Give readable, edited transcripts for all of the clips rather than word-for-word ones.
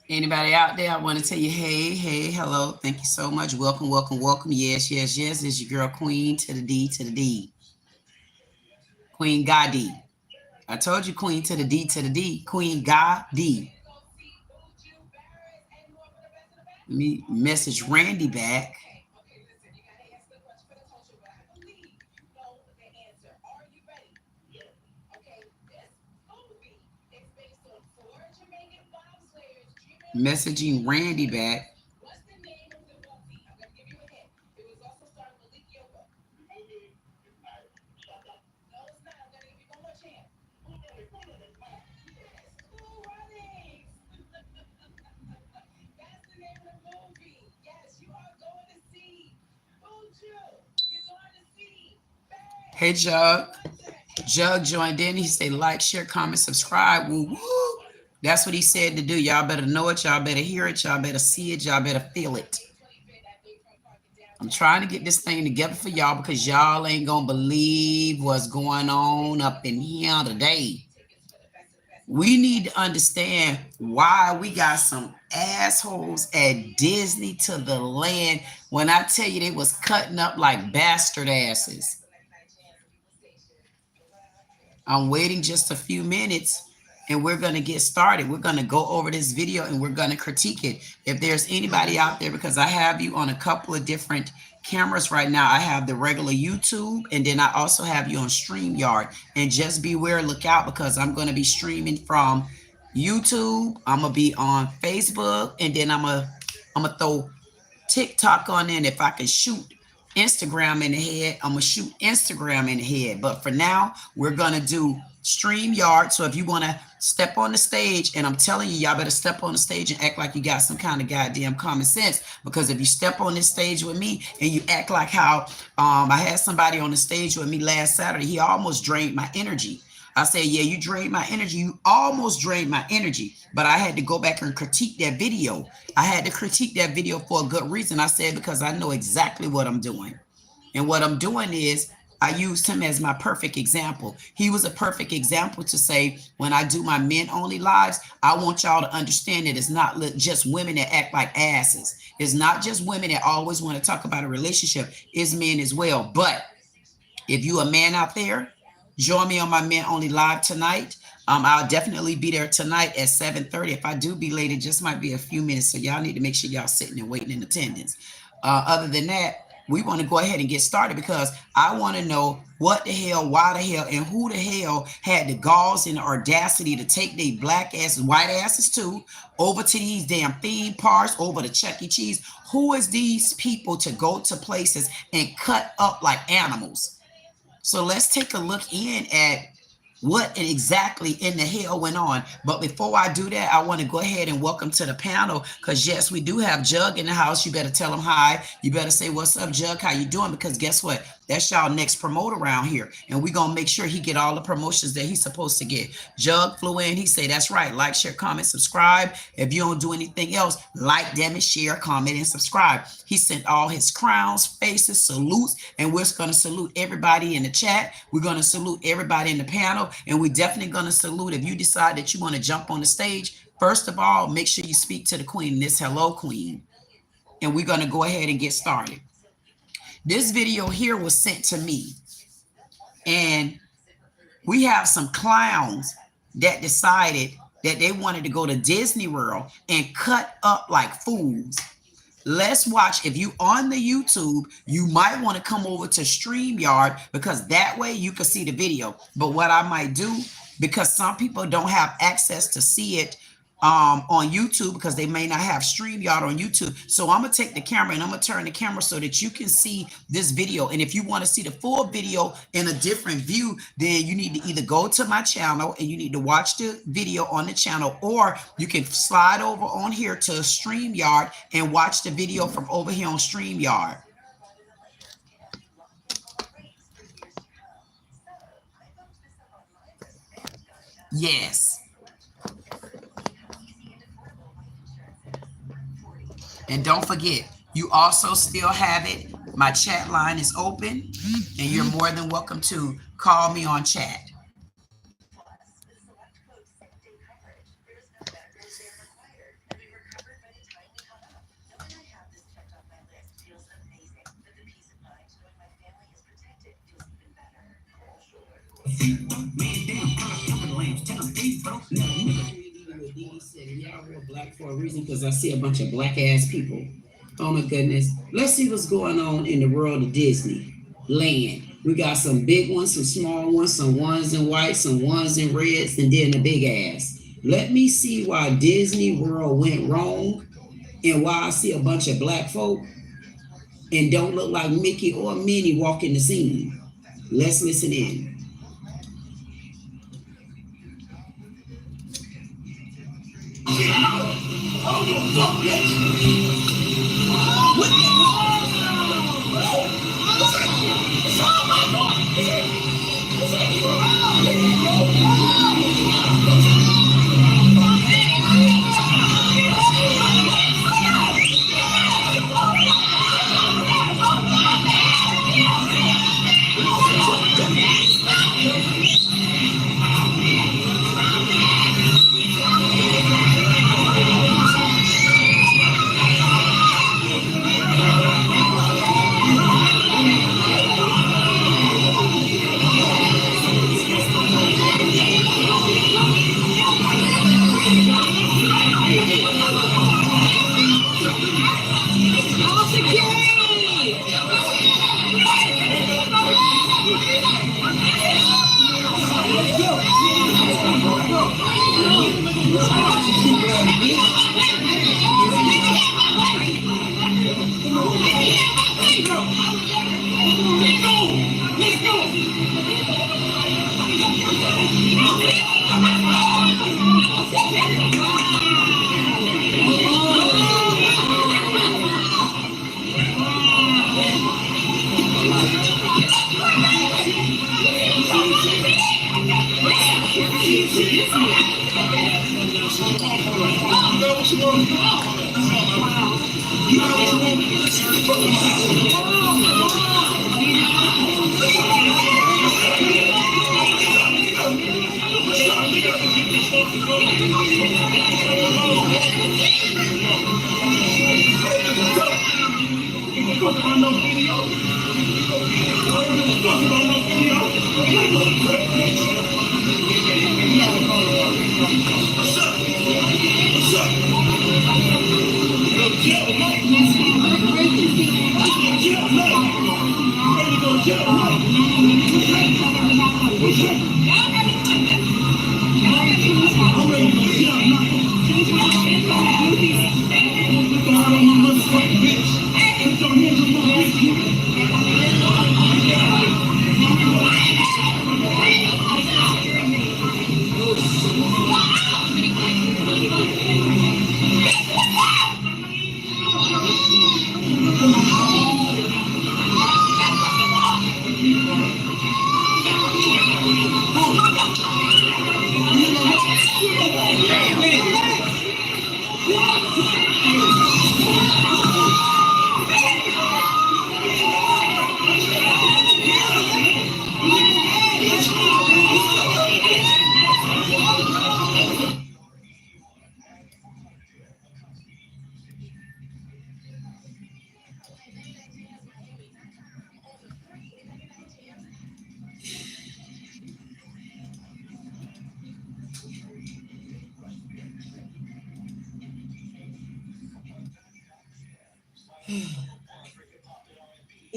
Anybody out there, I want to tell you, hey, hey, hello. Thank you so much. Welcome, welcome, welcome. Yes, yes, yes. It's your girl, Queen to the D to the D. Queen God D. I told you Queen to the D to the D. Queen God D. Let me message Randy back. Messaging Randy back. Hey, Jug. Jug joined in. He said, like, share, comment, subscribe. Woo, woo. That's what he said to do. Y'all better know it. Y'all better hear it. Y'all better see it. Y'all better feel it. I'm trying to get this thing together for y'all because y'all ain't going to believe what's going on up in here today. We need to understand why we got some assholes at Disney to the land when I tell you they was cutting up like bastard asses. I'm waiting just a few minutes and we're going to get started. We're going to go over this video and we're going to critique it. If there's anybody out there, because I have you on a couple of different cameras right now. I have the regular YouTube and then I also have you on StreamYard. And just beware, look out, because I'm going to be streaming from YouTube. I'm going to be on Facebook, and then I'm going to throw TikTok on in. If I can shoot Instagram in the head, I'm going to shoot Instagram in the head. But for now, we're going to do StreamYard. So if you want to step on the stage, and I'm telling you, y'all better step on the stage and act like you got some kind of goddamn common sense. Because if you step on this stage with me and you act like how I had somebody on the stage with me last Saturday, he almost drained my energy. I said, yeah, you drained my energy. You almost drained my energy. But I had to go back and critique that video. I had to critique that video for a good reason. I said, because I know exactly what I'm doing. And what I'm doing is I used him as my perfect example. He was a perfect example to say, when I do my men only lives, I want y'all to understand that it's not just women that act like asses. It's not just women that always want to talk about a relationship. It's men as well. But if you a man out there, join me on my men only live tonight. I'll definitely be there tonight at 7:30. If I do be late, it just might be a few minutes. So y'all need to make sure y'all sitting and waiting in attendance. Other than that, we want to go ahead and get started because I want to know what the hell, why the hell, and who the hell had the galls and the audacity to take their black asses, white asses too, over to these damn theme parks, over to Chuck E. Cheese. Who is these people to go to places and cut up like animals? So let's take a look in at what exactly in the hell went on. But before I do that, I want to go ahead and welcome to the panel, because yes, we do have Jug in the house. You better tell him hi. You better say, what's up, Jug? How you doing? Because guess what? That's y'all next promoter around here. And we're going to make sure he get all the promotions that he's supposed to get. Jug flew in. He said, that's right. Like, share, comment, subscribe. If you don't do anything else, like, damn it, share, comment, and subscribe. He sent all his crowns, faces, salutes, and we're going to salute everybody in the chat. We're going to salute everybody in the panel, and we're definitely going to salute if you decide that you want to jump on the stage. First of all, make sure you speak to the queen. This hello, queen. And we're going to go ahead and get started. This video here was sent to me, and we have some clowns that decided that they wanted to go to Disney World and cut up like fools. Let's watch. If you on the YouTube, you might want to come over to StreamYard, because that way you can see the video. But what I might do because some people don't have access to see it on YouTube because they may not have StreamYard on YouTube. So I'm gonna take the camera and I'm gonna turn the camera so that you can see this video. And if you want to see the full video in a different view, then you need to either go to my channel and you need to watch the video on the channel, or you can slide over on here to StreamYard and watch the video from over here on StreamYard. Yes. And don't forget, you also still have it. My chat line is open, and you're more than welcome to call me on chat. Y'all wore black for a reason, because I see a bunch of black ass people. Oh my goodness. Let's see what's going on in the world of Disney land. We got some big ones, some small ones, some ones in white, some ones in reds, and then a big ass. Let me see why Disney World went wrong and why I see a bunch of black folk and don't look like Mickey or Minnie walking the scene. Let's listen in.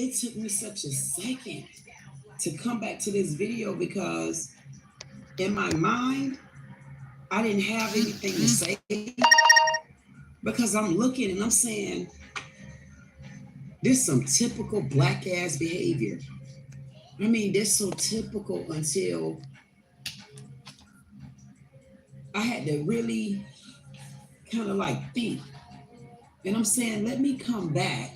It took me such a second to come back to this video because in my mind, I didn't have anything to say because I'm looking and I'm saying, this is some typical black ass behavior. I mean, this so typical until I had to really kind of like think. And I'm saying, let me come back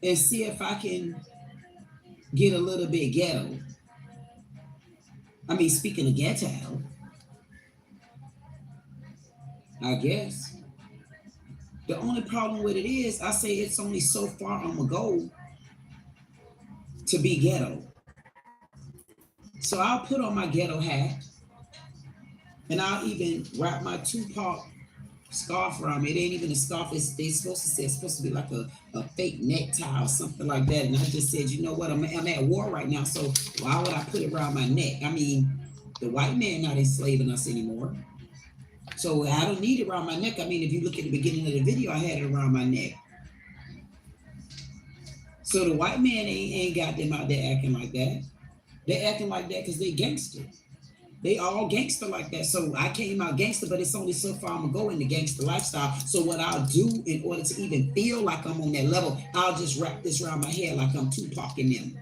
and see if I can get a little bit ghetto. I mean, speaking of ghetto, I guess. The only problem with it is, I say it's only so far I'm going to go to be ghetto. So I'll put on my ghetto hat and I'll even wrap my Tupac scarf around me. It ain't even a scarf. They supposed to say it's supposed to be like a fake necktie or something like that. And I just said, you know what? I'm at war right now. So why would I put it around my neck? I mean, the white man not enslaving us anymore. So I don't need it around my neck. I mean, if you look at the beginning of the video, I had it around my neck. So the white man ain't got them out there acting like that. They acting like that because they gangster. They all gangster like that. So I came out gangster, but it's only so far I'm gonna go in the gangster lifestyle. So what I'll do in order to even feel like I'm on that level, I'll just wrap this around my head like I'm Tupac in them.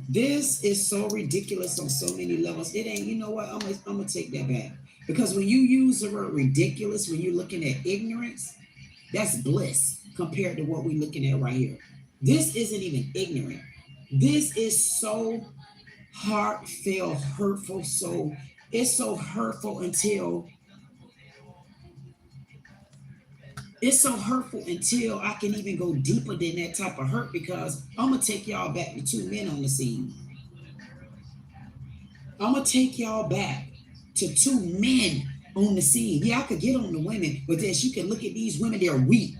This is so ridiculous on so many levels. It ain't, you know what? I'm gonna take that back. Because when you use the word ridiculous, when you're looking at ignorance, that's bliss compared to what we're looking at right here. This isn't even ignorant. This is so heartfelt, hurtful. So it's so hurtful until I can even go deeper than that type of hurt, because I'm gonna take y'all back to two men on the scene. I'm gonna take y'all back to two men on the scene. Yeah, I could get on the women, but then you can look at these women, they're weak.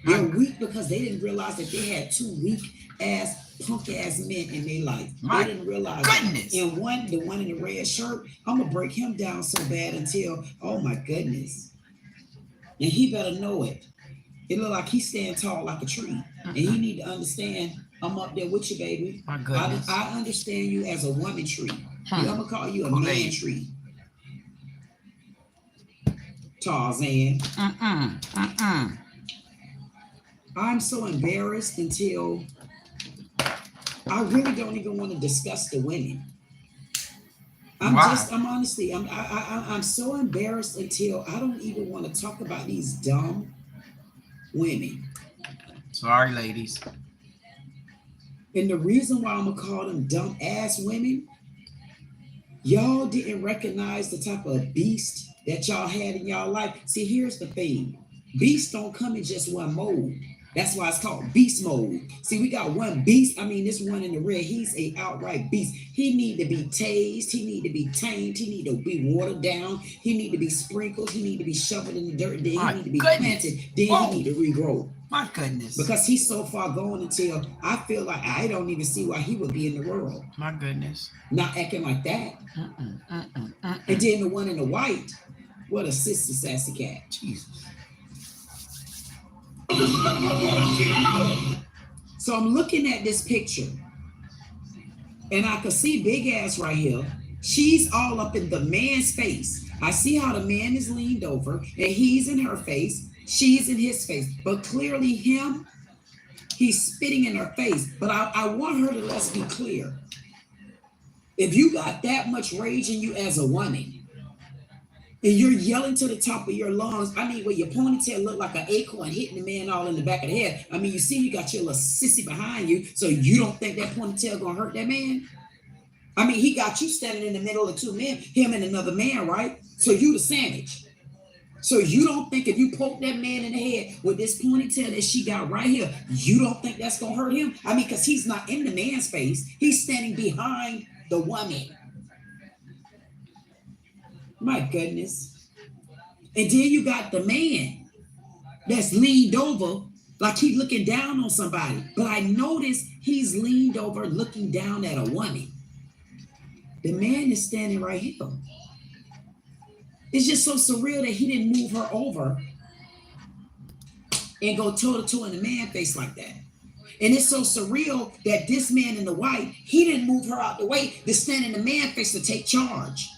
They're weak because they didn't realize that they had two weak ass, punk ass men in their life. They didn't realize goodness. And the one in the red shirt, I'm gonna break him down so bad until, oh my goodness. And he better know it. It look like he's standing tall like a tree. And he need to understand, I'm up there with you, baby. My goodness. I understand you as a woman tree. I'm gonna call you a man tree. Tarzan. I'm so embarrassed until I really don't even want to discuss the women. I'm so embarrassed until I don't even want to talk about these dumb women. Sorry, ladies. And the reason why I'm gonna call them dumb ass women, y'all didn't recognize the type of beast that y'all had in y'all life. See, here's the thing. Beasts don't come in just one mode. That's why it's called beast mode. See, we got one beast. I mean, this one in the red, he's a outright beast. He need to be tased. He need to be tamed. He need to be watered down. He need to be sprinkled. He need to be shoveled in the dirt. Then he need to be planted. Then he need to regrow. My goodness. Because he's so far gone until I feel like I don't even see why he would be in the world. My goodness. Not acting like that. And then the one in the white, what a sissy sassy cat. Jesus. So I'm looking at this picture and I can see big ass right here. She's all up in the man's face. I see how the man is leaned over and he's in her face. She's in his face. But clearly he's spitting in her face. But I want her to let's be clear. If you got that much rage in you as a woman, and you're yelling to the top of your lungs, I mean, where your ponytail look like an acorn hitting the man all in the back of the head. I mean, you see you got your little sissy behind you, so you don't think that ponytail gonna hurt that man? I mean, he got you standing in the middle of two men, him and another man, right? So you the sandwich. So you don't think if you poke that man in the head with this ponytail that she got right here, you don't think that's gonna hurt him? I mean, because he's not in the man's face. He's standing behind the woman. My goodness. And then you got the man that's leaned over like he's looking down on somebody. But I noticed he's leaned over looking down at a woman. The man is standing right here. It's just so surreal that he didn't move her over and go toe to toe in the man face like that. And it's so surreal that this man in the white, he didn't move her out the way to stand in the man face to take charge.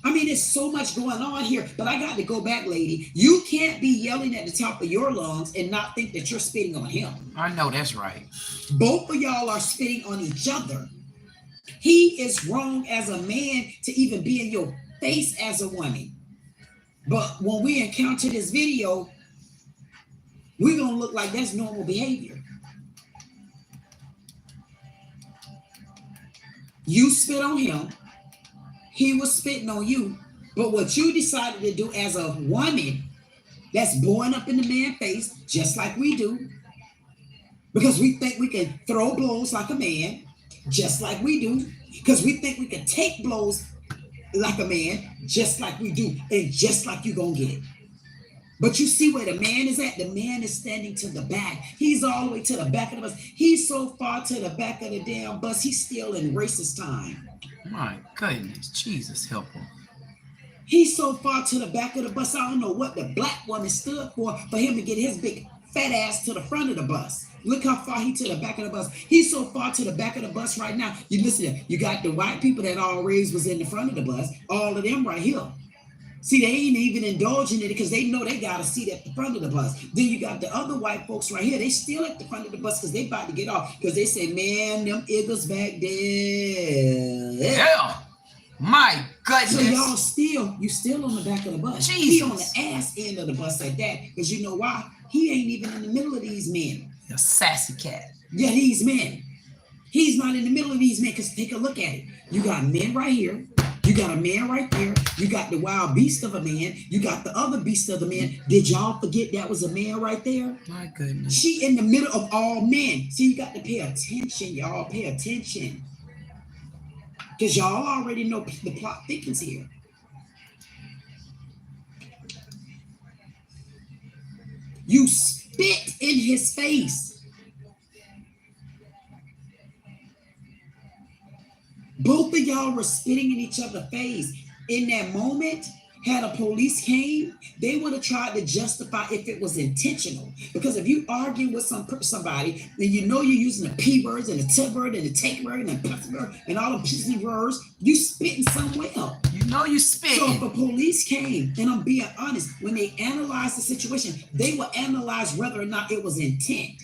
I mean, there's so much going on here, but I got to go back, lady. You can't be yelling at the top of your lungs and not think that you're spitting on him. I know that's right. Both of y'all are spitting on each other. He is wrong as a man to even be in your face as a woman. But when we encounter this video, we're going to look like that's normal behavior. You spit on him. He was spitting on you. But what you decided to do as a woman that's born up in the man's face, just like we do, because we think we can throw blows like a man, just like we do, because we think we can take blows like a man, just like we do, and just like you're going to get it. But you see where the man is at? The man is standing to the back. He's all the way to the back of the bus. He's so far to the back of the damn bus, he's still in racist time. My goodness, Jesus help him. He's so far to the back of the bus, I don't know what the black woman stood for him to get his big fat ass to the front of the bus. Look how far he to the back of the bus. He's so far to the back of the bus right now. You listen, you got the white people that always was in the front of the bus, all of them right here. See, they ain't even indulging in it because they know they got a seat at the front of the bus. Then you got the other white folks right here. They still at the front of the bus because they about to get off. Because they say, man, them eagles back there. Yeah. My goodness. So you still on the back of the bus. Jesus. He on the ass end of the bus at that. Because you know why? He ain't even in the middle of these men. A sassy cat. Yeah, these men. He's not in the middle of these men because take a look at it. You got men right here. You got a man right there. You got the wild beast of a man. You got the other beast of the man. Did y'all forget that was a man right there? My goodness. She in the middle of all men. See, you got to pay attention, y'all. Pay attention. Because y'all already know the plot thickens here. You spit in his face. Both of y'all were spitting in each other's face. In that moment, had a police came, they would have tried to justify if it was intentional. Because if you argue with somebody, then you know you're using the P words and the T word and the take word and the P word and all the P words, you spitting somewhere. You know you spitting. So if the police came, and I'm being honest, when they analyze the situation, they will analyze whether or not it was intent.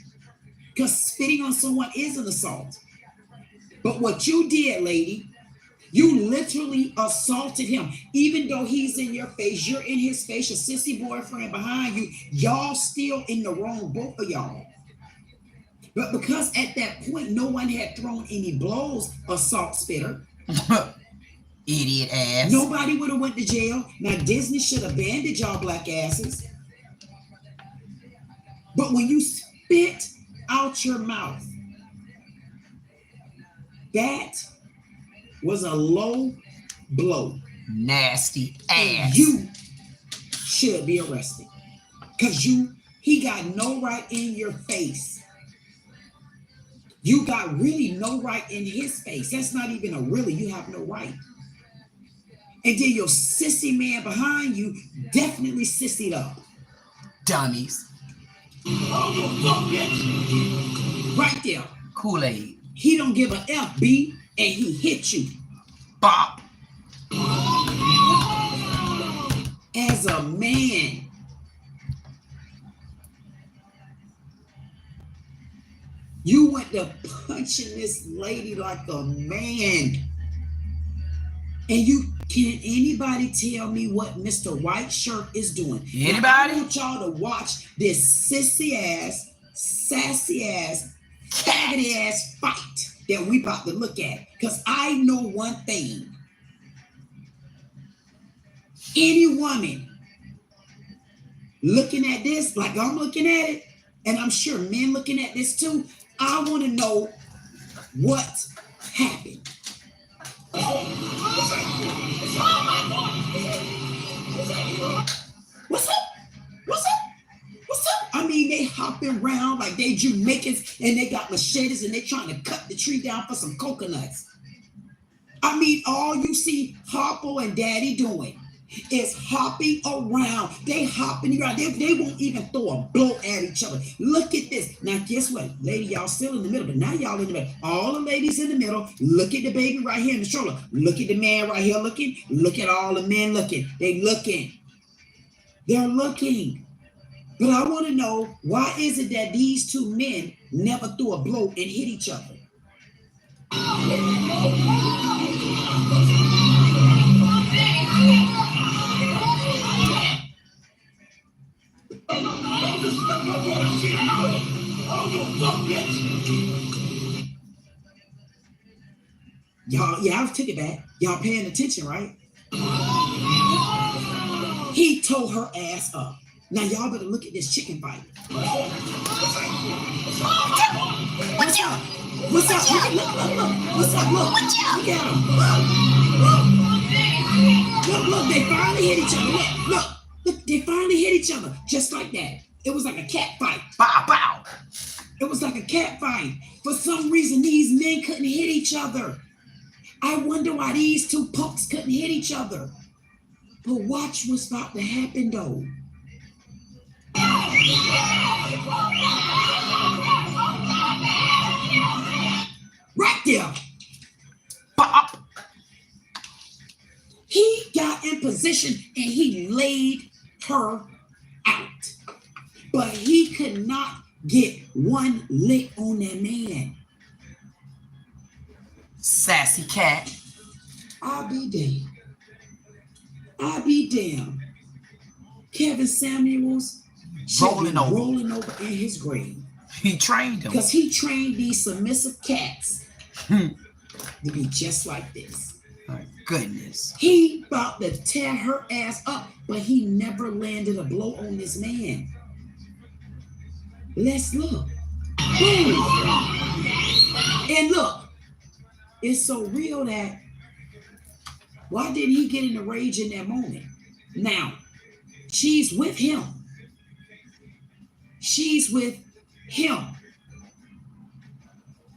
Because spitting on someone is an assault. But what you did, lady, you literally assaulted him. Even though he's in your face, you're in his face, your sissy boyfriend behind you, y'all still in the wrong, both of y'all. But because at that point, no one had thrown any blows, assault spitter. Idiot ass. Nobody would have went to jail. Now, Disney should have banded y'all black asses. But when you spit out your mouth, that was a low blow. Nasty ass. And you should be arrested. Because he got no right in your face. You got really no right in his face. That's not even a really, you have no right. And then your sissy man behind you definitely sissied up. Dummies. Right there. Kool-Aid. He don't give a F, B, and he hit you. Bop. As a man. You went to punching this lady like a man. And can anybody tell me what Mr. White Shirt is doing? Anybody? Now, I want y'all to watch this sissy ass, sassy ass, faggot ass fight that we about to look at. Because I know one thing. Any woman looking at this like I'm looking at it, and I'm sure men looking at this too, I want to know what happened. What's up? What's up? What's up? I mean, they hopping around like they Jamaicans and they got machetes and they trying to cut the tree down for some coconuts. I mean, all you see Harpo and Daddy doing is hopping around. They hopping around. They won't even throw a blow at each other. Look at this. Now, guess what? Lady, y'all still in the middle, but now y'all in the middle. All the ladies in the middle. Look at the baby right here in the stroller. Look at the man right here looking. Look at all the men looking. They looking. They're looking. But I want to know, why is it that these two men never threw a blow and hit each other? Y'all, yeah, I took it back. Y'all paying attention, right? He tore her ass up. Now y'all better look at this chicken fight. What's up? What's up? Look. What's up? Look. Look at him. Look. They finally hit each other. Look. They finally hit each other. Just like that. It was like a cat fight. Bow, bow. It was like a cat fight. For some reason, these men couldn't hit each other. I wonder why these two punks couldn't hit each other. But watch what's about to happen, though. Right there. Pop. He got in position and he laid her out. But he could not get one lick on that man. Sassy cat. I'll be damned. Kevin Samuels rolling over in his grave. He trained them. Because he trained these submissive cats to be just like this. My goodness. He about to tear her ass up, but he never landed a blow on this man. Let's look. Boom. And look, it's so real that why didn't he get in a rage in that moment? Now, she's with him. She's with him.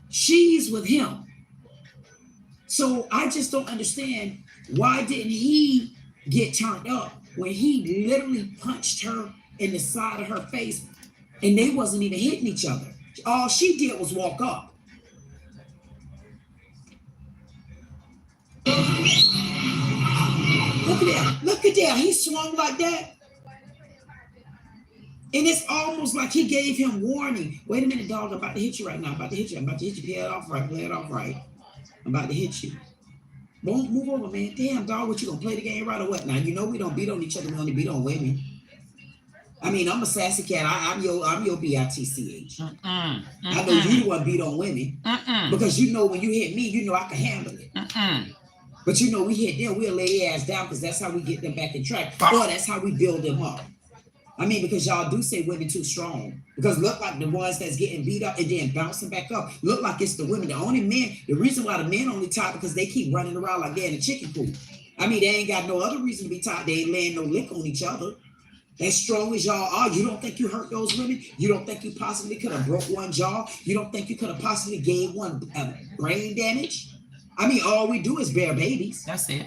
She's with him. So I just don't understand, why didn't he get turned up when he literally punched her in the side of her face and they wasn't even hitting each other? All she did was walk up. Look at that. Look at that. He swung like that. And it's almost like he gave him warning. Wait a minute, dog. I'm about to hit you right now. I'm about to hit you. Play it off right. I'm about to hit you. Won't move over, man. Damn, dog. What, you gonna play the game right or what? Now, you know we don't beat on each other. We only beat on women. I mean, I'm a sassy cat. I'm your B-I-T-C-H. I know you the one beat on women. Because you know when you hit me, you know I can handle it. But you know we hit them, we'll lay their ass down because that's how we get them back in track. Or that's how we build them up. I mean, because y'all do say women too strong. Because look like the ones that's getting beat up and then bouncing back up. Look like it's the women. The only men, the reason why the men only tied because they keep running around like they're in a chicken coop. I mean, they ain't got no other reason to be tied. They ain't laying no lick on each other. As strong as y'all are, you don't think you hurt those women? You don't think you possibly could have broke one jaw? You don't think you could have possibly gave one brain damage? I mean, all we do is bear babies. That's it.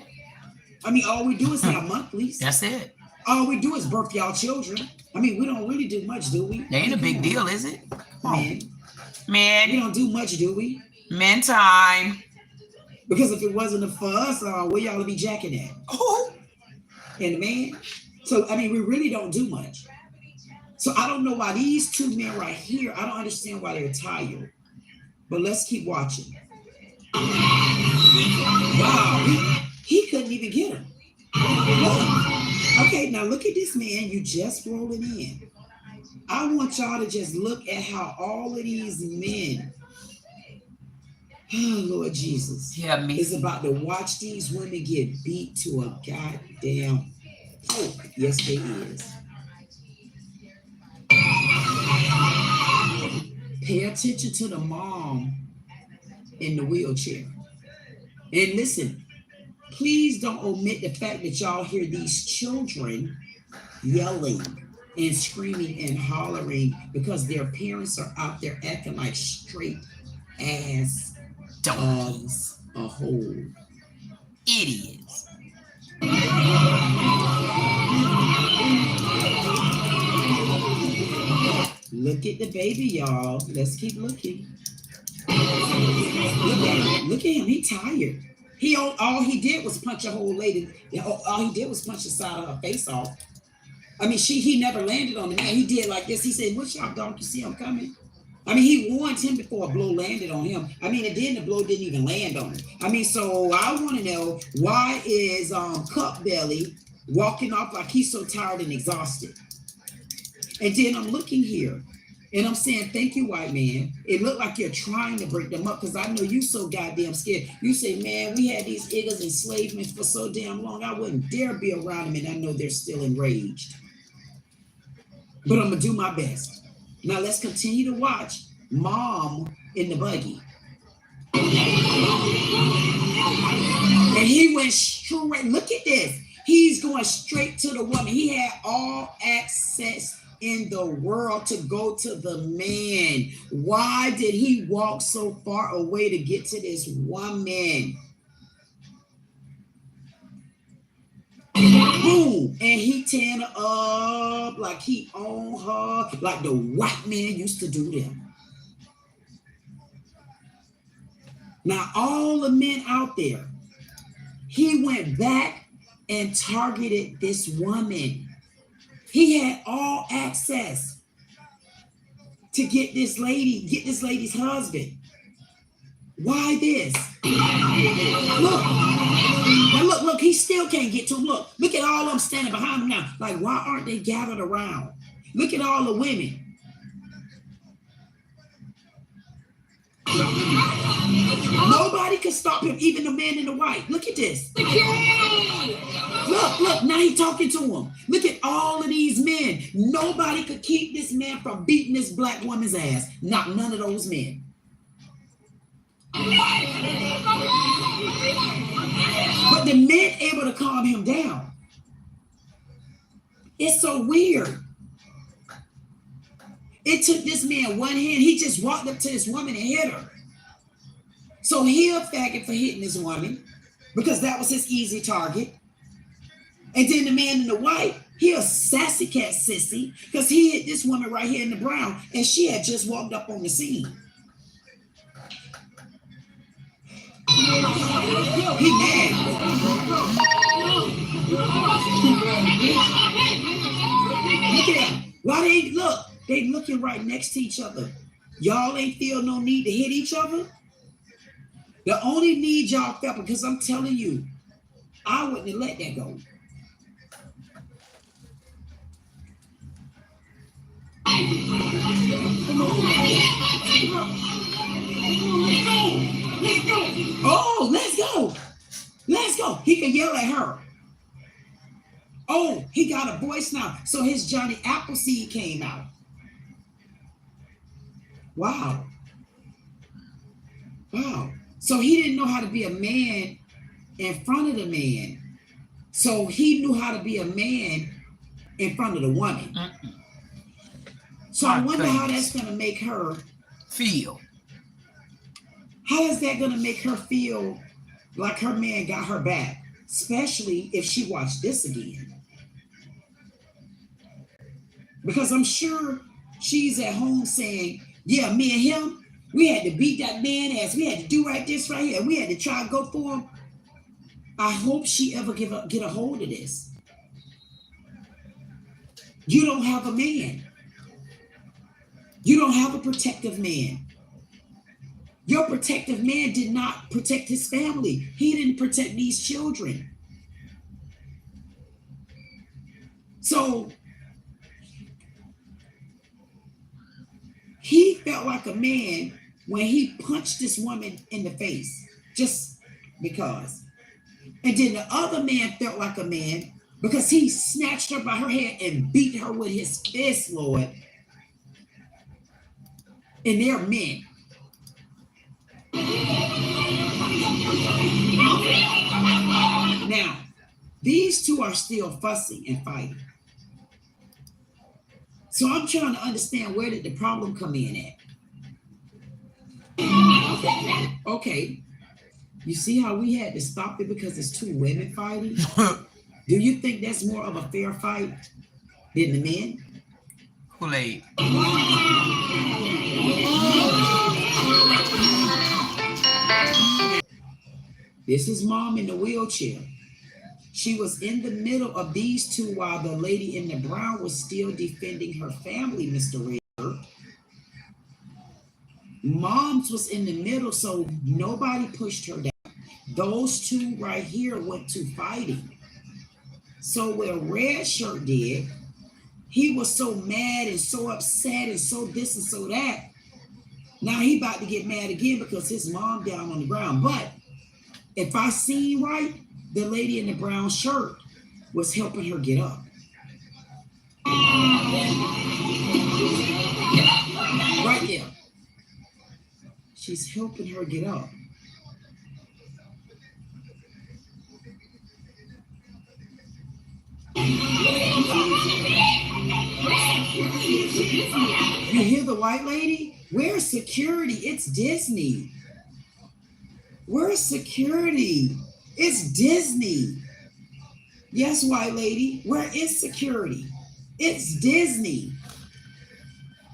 I mean, all we do is have monthlies. That's it. All we do is birth y'all children. I mean, we don't really do much, do we? They ain't a big deal, is it? Man. We don't do much, do we? Men time. Because if it wasn't for us, where y'all be jacking at? Oh. And the man. So, I mean, we really don't do much. So I don't know why these two men right here, I don't understand why they're tired. But let's keep watching. Wow, he couldn't even get him. Look. Okay, now look at this man. You just rolling in. I want y'all to just look at how all of these men, oh Lord Jesus, is about to watch these women get beat to a goddamn pulp. Yes, they is. Pay attention to the mom in the wheelchair. And listen, please don't omit the fact that y'all hear these children yelling and screaming and hollering because their parents are out there acting like straight ass dogs a whole. Idiots. Look at the baby, y'all. Let's keep looking. Look at him. He tired. All he did was punch a whole lady. All he did was punch the side of her face off. I mean, he never landed on the man. He did like this. He said, "What y'all don't you see I'm coming?" I mean, he warned him before a blow landed on him. I mean, and then the blow didn't even land on him. I mean, so I want to know, why is Cup Belly walking off like he's so tired and exhausted? And then I'm looking here and I'm saying, thank you, white man. It looked like you're trying to break them up, because I know you so goddamn scared. You say, man, we had these niggas enslavement for so damn long, I wouldn't dare be around them, and I know they're still enraged. But I'm going to do my best. Now let's continue to watch Mom in the buggy. And he went straight, look at this. He's going straight to the woman. He had all access in the world to go to the man. Why did he walk so far away to get to this woman? Boom, and he tearing her up like he owned her, like the white man used to do them. Now all the men out there, he went back and targeted this woman. He had all access to get this lady's husband. Why this? Look, now look, he still can't get to him. Look at all of them standing behind him now. Like, why aren't they gathered around? Look at all the women. Nobody can stop him, even the man in the white. Look at this. Look, now he's talking to him. Look at all of these men. Nobody could keep this man from beating this black woman's ass. Not none of those men. But the men able to calm him down. It's so weird. It took this man one hand. He just walked up to this woman and hit her. So he a faggot for hitting this woman, because that was his easy target. And then the man in the white, he a sassy cat sissy, because he hit this woman right here in the brown, and she had just walked up on the scene. He mad. Look at that. Why they look? They looking right next to each other. Y'all ain't feel no need to hit each other. The only need y'all felt, because I'm telling you, I wouldn't have let that go. Oh, let's go. Let's go. He can yell at her. Oh, he got a voice now. So his Johnny Appleseed came out. Wow. Wow. So he didn't know how to be a man in front of the man. So he knew how to be a man in front of the woman. So I wonder how that's going to make her feel. How is that going to make her feel like her man got her back? Especially if she watched this again. Because I'm sure she's at home saying, yeah, me and him, we had to beat that man ass. We had to do right this right here. We had to try to go for him. I hope she ever get a hold of this. You don't have a man. You don't have a protective man. Your protective man did not protect his family. He didn't protect these children. So he felt like a man when he punched this woman in the face, just because. And then the other man felt like a man because he snatched her by her hair and beat her with his fist, Lord. And they're men. Now, these two are still fussing and fighting. So I'm trying to understand, where did the problem come in at? Okay, you see how we had to stop it because it's two women fighting? Do you think that's more of a fair fight than the men? Kool-Aid. This is mom in the wheelchair. She was in the middle of these two while the lady in the brown was still defending her family, Mr. Red. Mom's was in the middle, so nobody pushed her down. Those two right here went to fighting. So what Red Shirt did, he was so mad and so upset and so this and so that. Now he about to get mad again because his mom down on the ground. But if I seen right, the lady in the brown shirt was helping her get up. Right there. She's helping her get up. You hear the white lady? Where's security? It's Disney. Where's security? It's Disney. Yes, white lady. Where is security? It's Disney.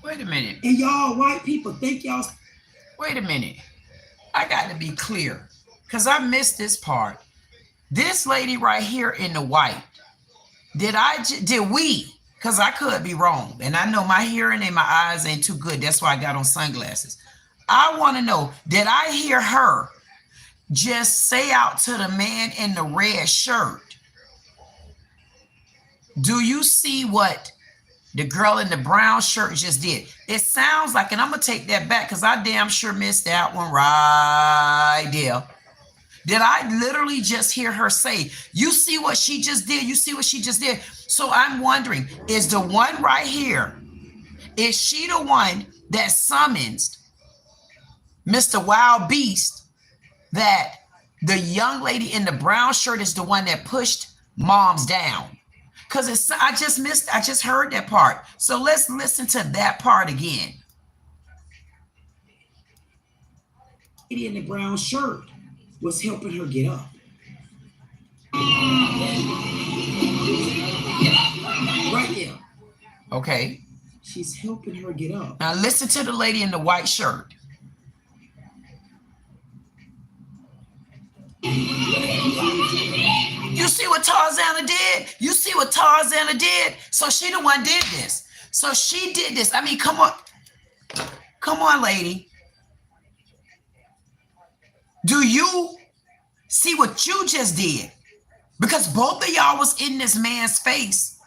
Wait a minute. And y'all white people think y'all... Wait a minute. I got to be clear because I missed this part. This lady right here in the white, did we, because I could be wrong, and I know my hearing and my eyes ain't too good. That's why I got on sunglasses. I want to know, did I hear her just say out to the man in the red shirt, do you see what the girl in the brown shirt just did? It sounds like, and I'm going to take that back because I damn sure missed that one right there. Did I literally just hear her say, you see what she just did? You see what she just did? So I'm wondering, is the one right here, is she the one that summons Mr. Wild Beast, that the young lady in the brown shirt is the one that pushed moms down? Because it's, I just heard that part. So let's listen to that part again. Lady in the brown shirt was helping her get up. Right there. Okay. She's helping her get up. Now listen to the lady in the white shirt. You see what Tarzana did? You see what Tarzana did? So she the one did this. So she did this. I mean, come on. Come on, lady. Do you see what you just did? Because both of y'all was in this man's face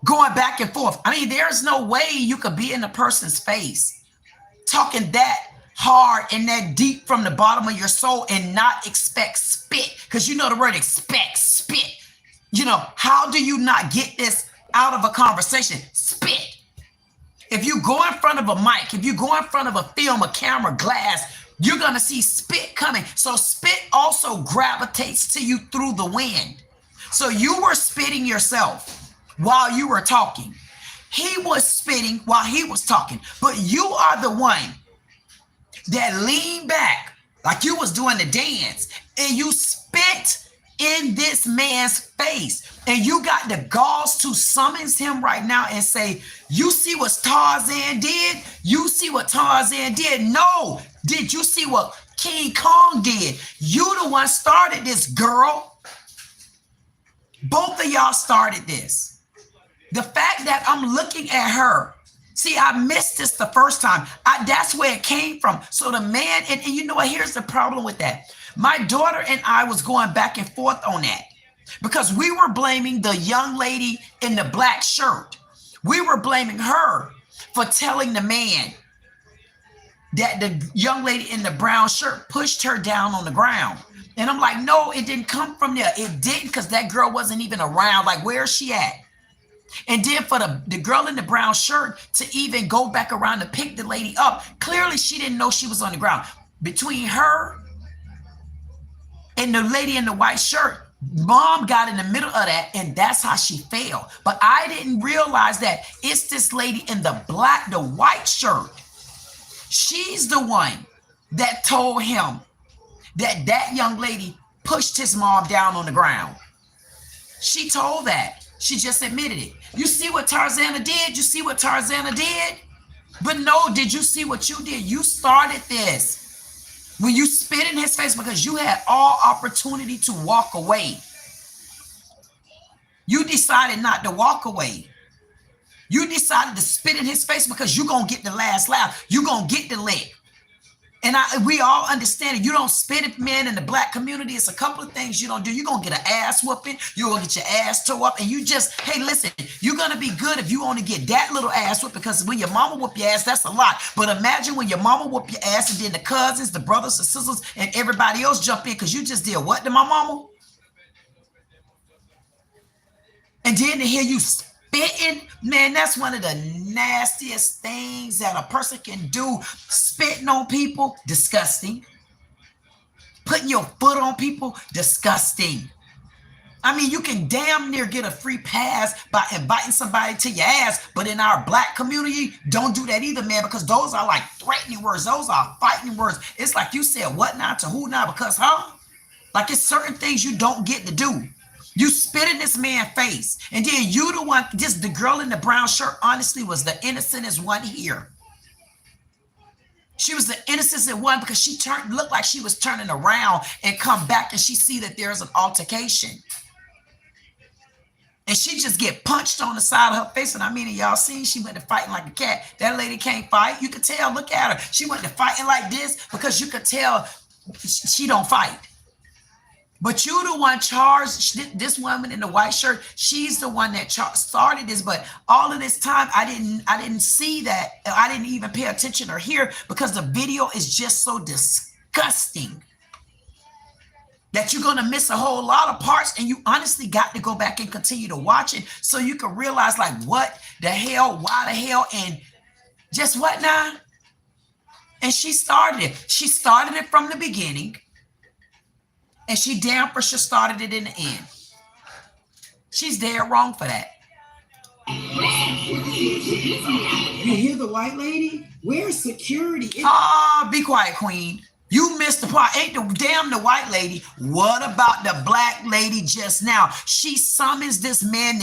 going back and forth. I mean, there's no way you could be in a person's face talking that hard and that deep from the bottom of your soul and not expect spit. Because you know the word expect, spit. You know, how do you not get this out of a conversation? Spit. If you go in front of a mic, if you go in front of a film, a camera, glass, you're going to see spit coming. So spit also gravitates to you through the wind. So you were spitting yourself while you were talking. He was spitting while he was talking. But you are the one that leaned back like you was doing the dance and you spit in this man's face. And you got the galls to summons him right now and say, you see what Tarzan did? You see what Tarzan did? No. Did you see what King Kong did? You the one started this, girl. Both of y'all started this. The fact that I'm looking at her, see, I missed this the first time. That's where it came from. So the man, and you know what, here's the problem with that. My daughter and I was going back and forth on that because we were blaming the young lady in the black shirt. We were blaming her for telling the man that the young lady in the brown shirt pushed her down on the ground. And I'm like, no, it didn't come from there. It didn't, because that girl wasn't even around. Like, where is she at? And then for the girl in the brown shirt to even go back around to pick the lady up, clearly she didn't know she was on the ground. Between her and the lady in the white shirt, mom got in the middle of that, and that's how she fell. But I didn't realize that it's this lady in the white shirt. She's the one that told him that young lady pushed his mom down on the ground. She told that. She just admitted it. You see what Tarzana did? You see what Tarzana did? But no, did you see what you did? You started this. When you spit in his face because you had all opportunity to walk away. You decided not to walk away. You decided to spit in his face because you're going to get the last laugh. You're going to get the lick. And we all understand it. You don't spit at men in the black community. It's a couple of things you don't do. You're going to get an ass whooping. You're going to get your ass tore up. And you just, hey, listen, you're going to be good if you only get that little ass whoop, because when your mama whoop your ass, that's a lot. But imagine when your mama whoop your ass and then the cousins, the brothers, the sisters, and everybody else jump in because you just did what to my mama? And then to hear you spitting, man, that's one of the nastiest things that a person can do. Spitting on people, disgusting. Putting your foot on people, disgusting. I mean, you can damn near get a free pass by inviting somebody to your ass, but in our black community, don't do that either, man, because those are like threatening words. Those are fighting words. It's like you said what not to who not, because, like it's certain things you don't get to do. You spit in this man's face, and then you the one, just the girl in the brown shirt, honestly, was the innocentest one here. She was the innocentest one because she looked like she was turning around and come back and she see that there's an altercation. And she just get punched on the side of her face. And I mean, y'all seen, she went to fighting like a cat. That lady can't fight. You could tell, look at her. She went to fighting like this because you could tell she don't fight. But you the one charged, this woman in the white shirt, she's the one that started this. But all of this time, I didn't see that. I didn't even pay attention or hear, because the video is just so disgusting that you're going to miss a whole lot of parts. And you honestly got to go back and continue to watch it so you can realize, like, what the hell, why the hell, and just what now? And she started it. She started it from the beginning. And she damn for sure started it in the end. She's dead wrong for that. You hear the white lady? Where's security? Be quiet, Queen. You missed the part. Ain't the damn the white lady. What about the black lady just now? She summons this man,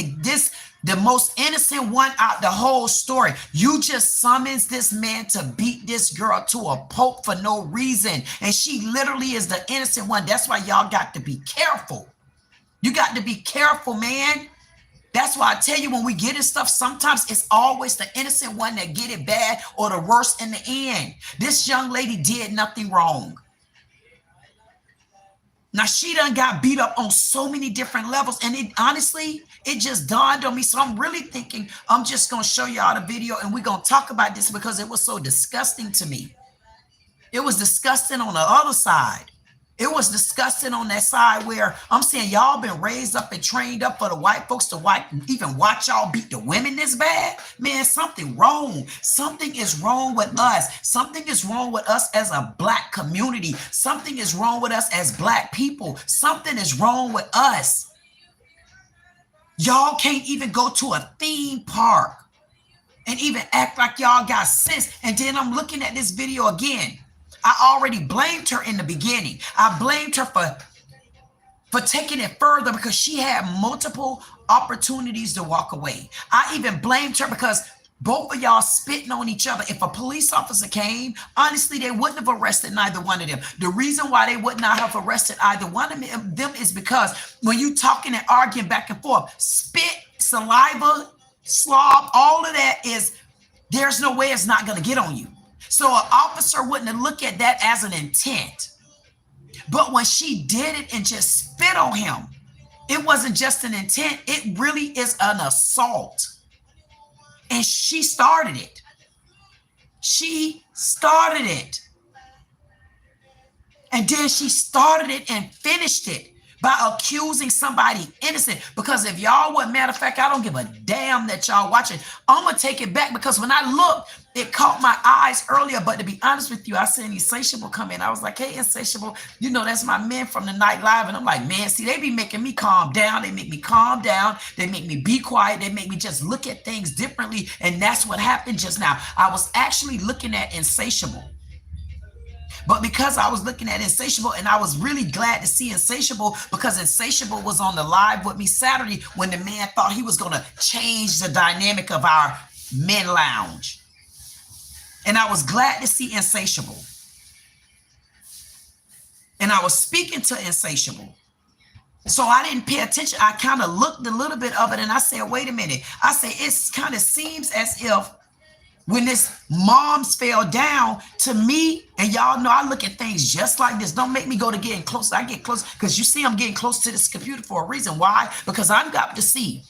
the most innocent one out the whole story. You just summons this man to beat this girl to a pulp for no reason. And she literally is the innocent one. That's why y'all got to be careful. You got to be careful, man. That's why I tell you, when we get in stuff, sometimes it's always the innocent one that get it bad or the worst in the end. This young lady did nothing wrong. Now, she done got beat up on so many different levels. And it honestly, it just dawned on me. So I'm really thinking I'm just going to show y'all the video and we're going to talk about this because it was so disgusting to me. It was disgusting on the other side. It was disgusting on that side where I'm saying y'all been raised up and trained up for the white folks to even watch y'all beat the women this bad. Man, something wrong. Something is wrong with us. Something is wrong with us as a black community. Something is wrong with us as black people. Something is wrong with us. Y'all can't even go to a theme park and even act like y'all got sense. And then I'm looking at this video again. I already blamed her in the beginning. I blamed her for taking it further because she had multiple opportunities to walk away. I even blamed her because both of y'all spitting on each other. If a police officer came, honestly, they wouldn't have arrested neither one of them. The reason why they would not have arrested either one of them is because when you talking and arguing back and forth, spit, saliva, slob, all of that there's no way it's not going to get on you. So an officer wouldn't have looked at that as an intent. But when she did it and just spit on him, it wasn't just an intent. It really is an assault. And she started it. She started it. And then she started it and finished it by accusing somebody innocent. Because if y'all would, matter of fact, I don't give a damn that y'all watching. I'm going to take it back because when I looked, it caught my eyes earlier. But to be honest with you, I seen Insatiable come in. I was like, hey, Insatiable, you know, that's my men from the Night Live. And I'm like, man, see, they be making me calm down. They make me calm down. They make me be quiet. They make me just look at things differently. And that's what happened just now. I was actually looking at Insatiable. But because I was looking at Insatiable, and I was really glad to see Insatiable, because Insatiable was on the live with me Saturday when the man thought he was going to change the dynamic of our men lounge. And I was glad to see Insatiable. And I was speaking to Insatiable. So I didn't pay attention. I kind of looked a little bit of it and I said, wait a minute. I said, it kind of seems as if when this moms fell down to me, and y'all know I look at things just like this. Don't make me go to getting close. I get close because you see I'm getting close to this computer for a reason. Why? Because I've got to see.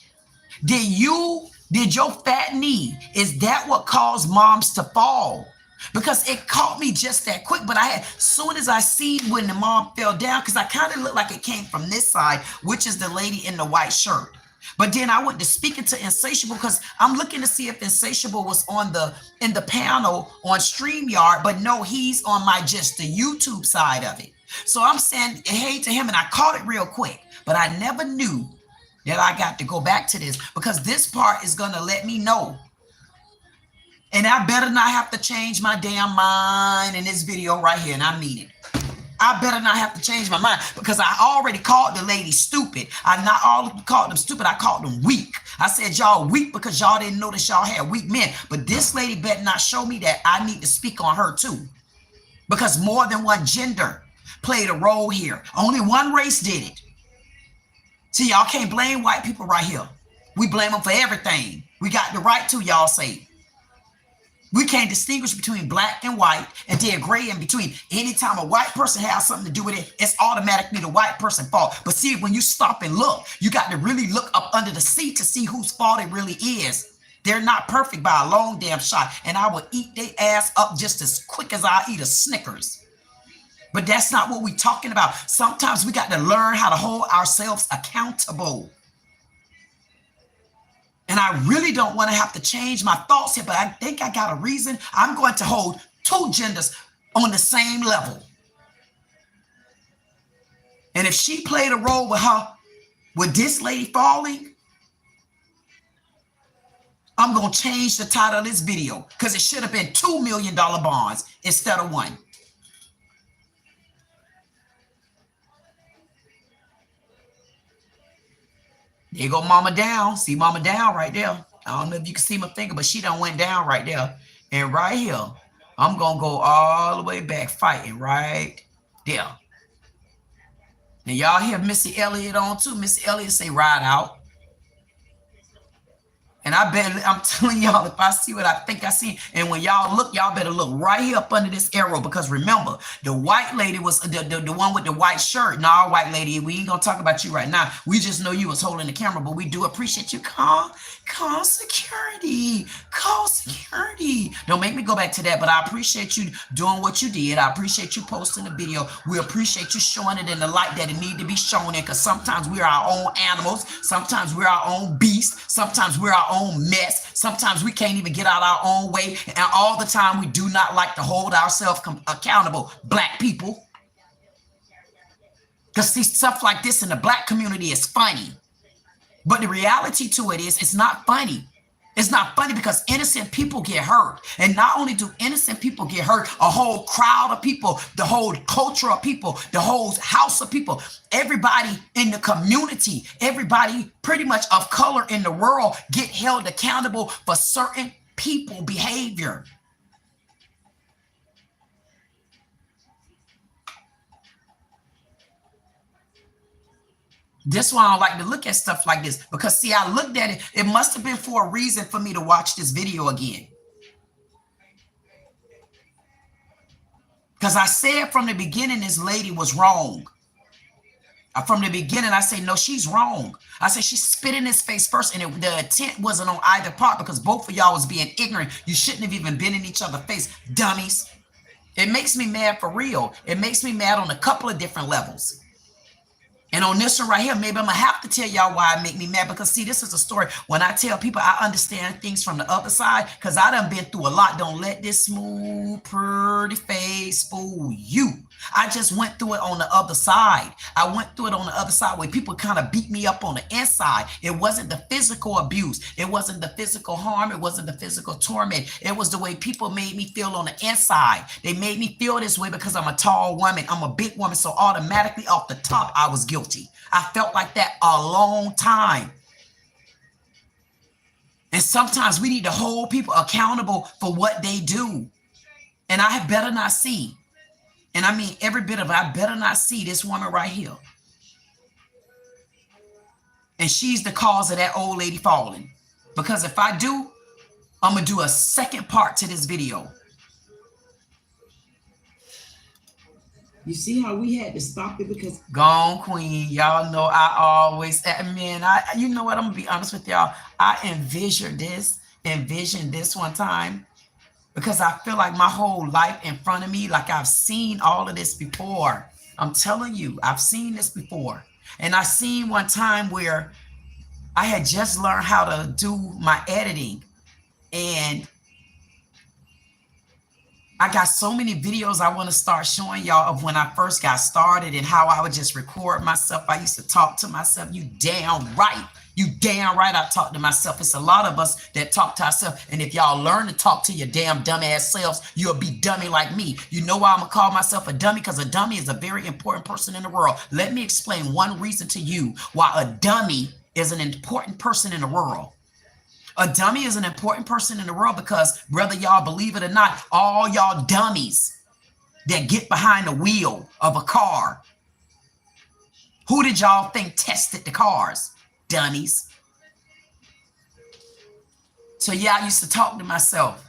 Did your fat knee, is that what caused moms to fall? Because it caught me just that quick. But soon as I see when the mom fell down, because I kind of looked like it came from this side, which is the lady in the white shirt. But then I went to speaking to Insatiable because I'm looking to see if Insatiable was in the panel on StreamYard, but no, he's on just the YouTube side of it. So I'm saying hey to him, and I caught it real quick, but I never knew that I got to go back to this, because this part is going to let me know. And I better not have to change my damn mind in this video right here, and I mean it. I better not have to change my mind, because I already called the lady stupid. I not all called them stupid. I called them weak. I said y'all weak because y'all didn't notice y'all had weak men. But this lady better not show me that I need to speak on her too, because more than one gender played a role here. Only one race did it. See, y'all can't blame white people right here. We blame them for everything. We got the right to, y'all say. We can't distinguish between black and white and then gray in between. Anytime a white person has something to do with it, it's automatically the white person's fault. But see, when you stop and look, you got to really look up under the seat to see whose fault it really is. They're not perfect by a long damn shot. And I will eat their ass up just as quick as I eat a Snickers. But that's not what we're talking about. Sometimes we got to learn how to hold ourselves accountable. And I really don't want to have to change my thoughts here, but I think I got a reason. I'm going to hold two genders on the same level. And if she played a role with this lady falling, I'm going to change the title of this video, because it should have been $2 million bonds instead of one. There you go, mama down. See mama down right there. I don't know if you can see my finger, but she done went down right there. And right here, I'm going to go all the way back fighting right there. Now, y'all hear Missy Elliott on too. Missy Elliott say ride out. And I'm telling y'all, if I see what I think I see, and when y'all look, y'all better look right here up under this arrow, because remember, the white lady was the one with the white shirt. No, white lady, we ain't gonna talk about you right now. We just know you was holding the camera, but we do appreciate you. Call security. Call security. Don't make me go back to that, but I appreciate you doing what you did. I appreciate you posting the video. We appreciate you showing it in the light that it need to be shown in, because sometimes we're our own animals. Sometimes we're our own beasts. Sometimes we're our own mess. Sometimes we can't even get out our own way. And all the time we do not like to hold ourselves accountable, black people. Because see, stuff like this in the black community is funny. But the reality to it is it's not funny. It's not funny because innocent people get hurt. And not only do innocent people get hurt, a whole crowd of people, the whole culture of people, the whole house of people, everybody in the community, everybody pretty much of color in the world get held accountable for certain people behavior. This why I don't like to look at stuff like this, because see, I looked at it. It must have been for a reason for me to watch this video again. Because I said from the beginning, this lady was wrong. From the beginning, I say, no, she's wrong. I said, she spit in his face first, and the intent wasn't on either part, because both of y'all was being ignorant. You shouldn't have even been in each other's face, dummies. It makes me mad for real. It makes me mad on a couple of different levels. And on this one right here, maybe I'm going to have to tell y'all why it make me mad. Because, see, this is a story. When I tell people I understand things from the other side, because I done been through a lot. Don't let this smooth, pretty face fool you. I just went through it on the other side. I went through it on the other side where people kind of beat me up on the inside. It wasn't the physical abuse. It wasn't the physical harm. It wasn't the physical torment. It was the way people made me feel on the inside. They made me feel this way because I'm a tall woman. I'm a big woman. So automatically off the top, I was guilty. I felt like that a long time. And sometimes we need to hold people accountable for what they do. And I had better not see. And I mean, every bit of it, I better not see this woman right here. And she's the cause of that old lady falling. Because if I do, I'm going to do a second part to this video. You see how we had to stop it because Gone Queen. Y'all know I always, man, you know what? I'm going to be honest with y'all. I envisioned this one time because I feel like my whole life in front of me, like I've seen all of this before. I'm telling you, I've seen this before. And I seen one time where I had just learned how to do my editing. And I got so many videos I want to start showing y'all of when I first got started and how I would just record myself. I used to talk to myself. You damn right. You damn right I talk to myself. It's a lot of us that talk to ourselves. And if y'all learn to talk to your damn dumbass selves, you'll be dummy like me. You know why I'm going to call myself a dummy? Because a dummy is a very important person in the world. Let me explain one reason to you why a dummy is an important person in the world. A dummy is an important person in the world because whether y'all believe it or not, all y'all dummies that get behind the wheel of a car, who did y'all think tested the cars? Dummies. So yeah, I used to talk to myself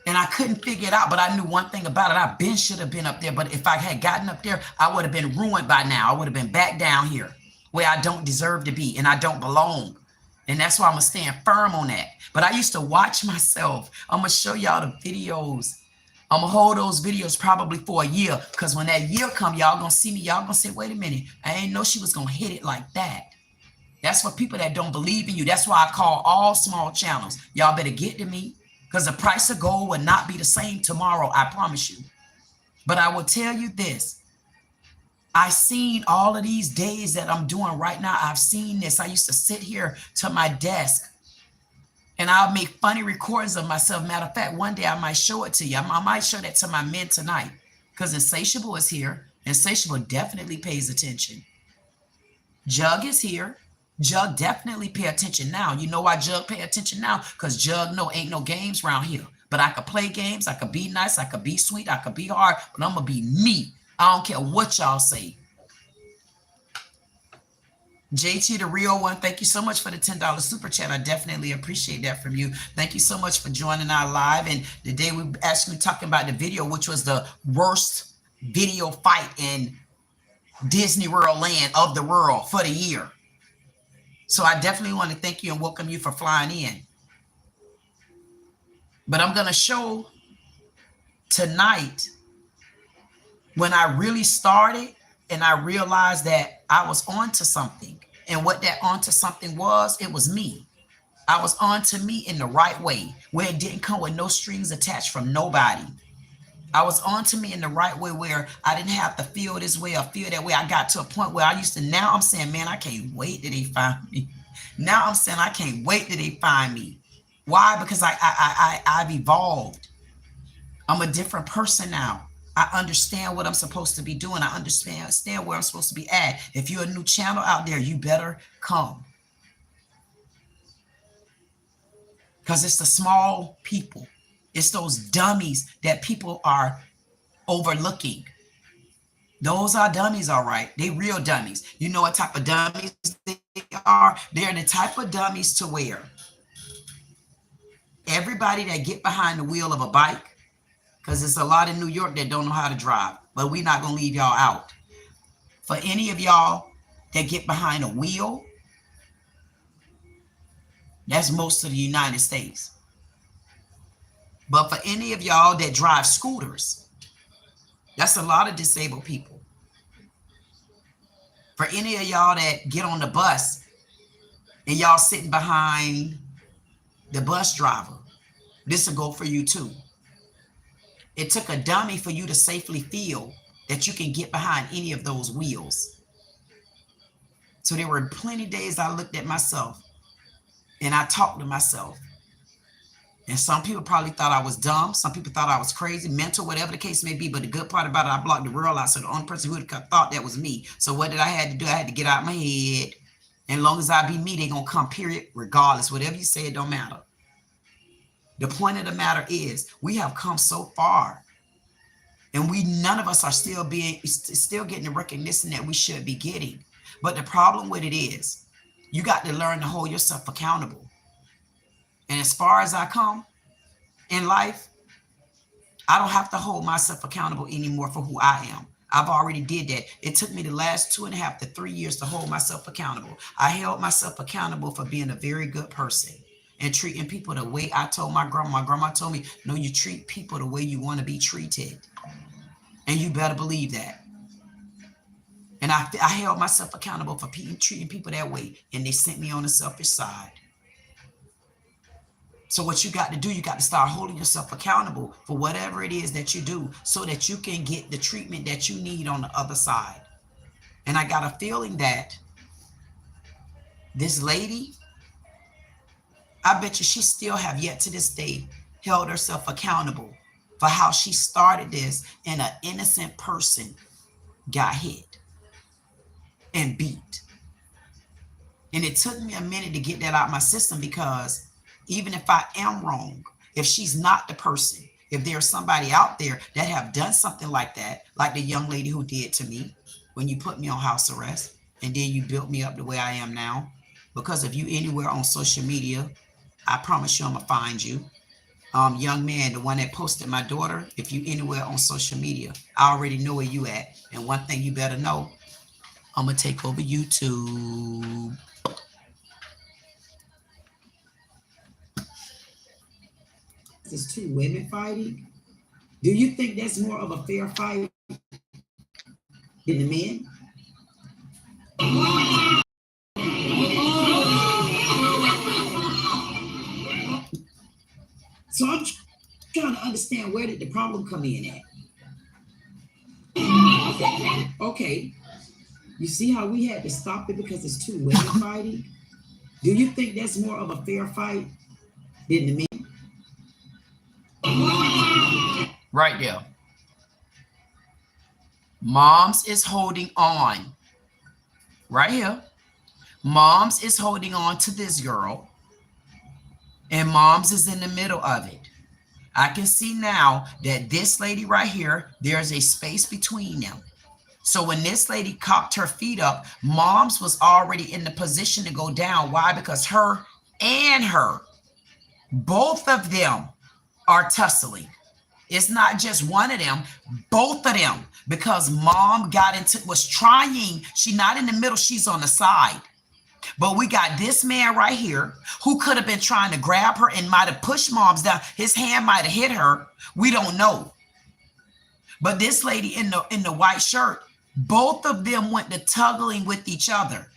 and I couldn't figure it out, but I knew one thing about it. Should have been up there, but if I had gotten up there, I would have been ruined by now. I would have been back down here where I don't deserve to be and I don't belong. And that's why I'm going to stand firm on that. But I used to watch myself. I'm going to show y'all the videos. I'm going to hold those videos probably for a year. Because when that year come, y'all going to see me. Y'all going to say, wait a minute. I ain't know she was going to hit it like that. That's for people that don't believe in you. That's why I call all small channels. Y'all better get to me. Because the price of gold will not be the same tomorrow. I promise you. But I will tell you this. I seen all of these days that I'm doing right now. I've seen this. I used to sit here to my desk and I'll make funny recordings of myself. Matter of fact, one day I might show it to you. I might show that to my men tonight because Insatiable is here. Insatiable definitely pays attention. Jug is here. Jug definitely pay attention now. You know why Jug pay attention now? Because Jug know ain't no games around here. But I could play games. I could be nice. I could be sweet. I could be hard. But I'm going to be me. I don't care what y'all say. JT, the real one, thank you so much for the $10 super chat. I definitely appreciate that from you. Thank you so much for joining our live. And today we actually talking about the video, which was the worst video fight in Disney World land of the world for the year. So I definitely want to thank you and welcome you for flying in. But I'm going to show tonight when I really started and I realized that I was onto something. And what that onto something was, it was me. I was onto me in the right way, where it didn't come with no strings attached from nobody. I was onto me in the right way where I didn't have to feel this way or feel that way. I got to a point where I used to, now I'm saying, man, I can't wait till they find me. Now I'm saying, I can't wait till they find me. Why? Because I've evolved. I'm a different person now. I understand what I'm supposed to be doing. I understand where I'm supposed to be at. If you're a new channel out there, you better come. Because it's the small people. It's those dummies that people are overlooking. Those are dummies, all right. They real dummies. You know what type of dummies they are? They're the type of dummies to where everybody that get behind the wheel of a bike, because there's a lot in New York that don't know how to drive, but we're not going to leave y'all out. For any of y'all that get behind a wheel, that's most of the United States. But for any of y'all that drive scooters, that's a lot of disabled people. For any of y'all that get on the bus and y'all sitting behind the bus driver, this will go for you too. It took a dummy for you to safely feel that you can get behind any of those wheels. So there were plenty of days I looked at myself and I talked to myself. And some people probably thought I was dumb. Some people thought I was crazy, mental, whatever the case may be. But the good part about it, I blocked the world out. So the only person who would have thought that was me. So what did I have to do? I had to get out of my head. And as long as I be me, they going to come, period, regardless. Whatever you say, it don't matter. The point of the matter is we have come so far. And none of us are still getting the recognition that we should be getting. But the problem with it is you got to learn to hold yourself accountable. And as far as I come in life, I don't have to hold myself accountable anymore for who I am. I've already did that. It took me the last 2.5 to 3 years to hold myself accountable. I held myself accountable for being a very good person and treating people the way I told my grandma. My grandma told me, no, you treat people the way you want to be treated. And you better believe that. And I held myself accountable for treating people that way. And they sent me on the selfish side. So what you got to do, you got to start holding yourself accountable for whatever it is that you do so that you can get the treatment that you need on the other side. And I got a feeling that this lady, I bet you she still have yet to this day held herself accountable for how she started this and an innocent person got hit and beat. And it took me a minute to get that out of my system because even if I am wrong, if she's not the person, if there's somebody out there that have done something like that, like the young lady who did to me when you put me on house arrest and then you built me up the way I am now, because if you anywhere on social media, I promise you I'm gonna find you. Young man, the one that posted my daughter, if you anywhere on social media, I already know where you at. And one thing you better know, I'm gonna take over YouTube. There's two women fighting. Do you think that's more of a fair fight than the men? So I'm trying to understand, where did the problem come in at? Okay, you see how we had to stop it because it's two women fighting? Do you think that's more of a fair fight than the men? Right there. Moms is holding on. Right here. Moms is holding on to this girl. And Moms is in the middle of it. I can see now that this lady right here, there's a space between them. So when this lady cocked her feet up, Moms was already in the position to go down. Why? Because her and her, both of them are tussling. It's not just one of them, both of them, because Mom was trying. She's not in the middle, she's on the side. But we got this man right here who could have been trying to grab her and might have pushed Mom's down. His hand might have hit her. We don't know. But this lady in the white shirt, both of them went to tuggling with each other.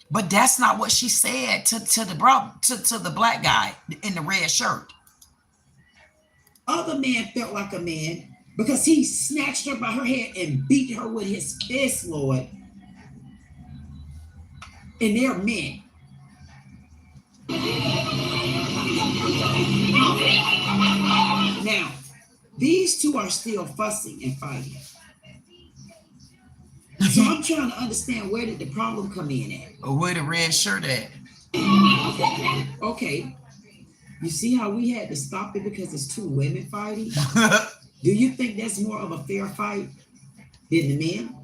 But that's not what she said to the black guy in the red shirt. Other man felt like a man because he snatched her by her hair and beat her with his fist, Lord. And they're men. Now, these two are still fussing and fighting. So I'm trying to understand, where did the problem come in at? Where the red shirt at? Okay. You see how we had to stop it because it's two women fighting? Do you think that's more of a fair fight than the men?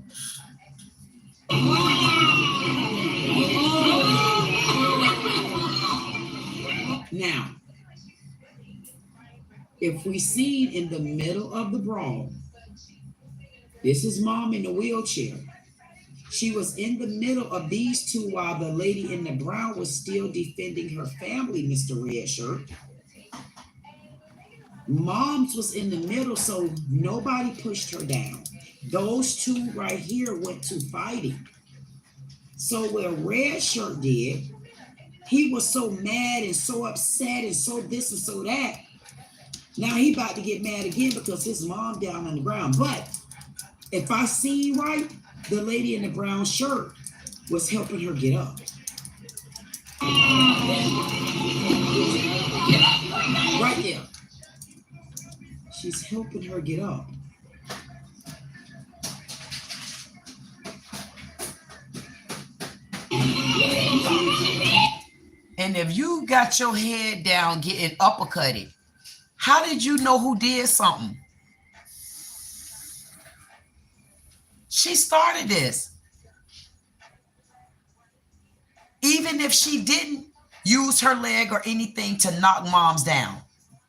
Now, if we see in the middle of the brawl, this is Mom in the wheelchair. She was in the middle of these two while the lady in the brown was still defending her family, Mr. Red Shirt. Mom's was in the middle, so nobody pushed her down. Those two right here went to fighting. So what Red Shirt did, he was so mad and so upset and so this and so that. Now he about to get mad again because his mom down on the ground. But If I seen right, the lady in the brown shirt was helping her get up. Right there. She's helping her get up. And if you got your head down getting uppercutted, how did you know who did something? She started this. Even if she didn't use her leg or anything to knock moms down,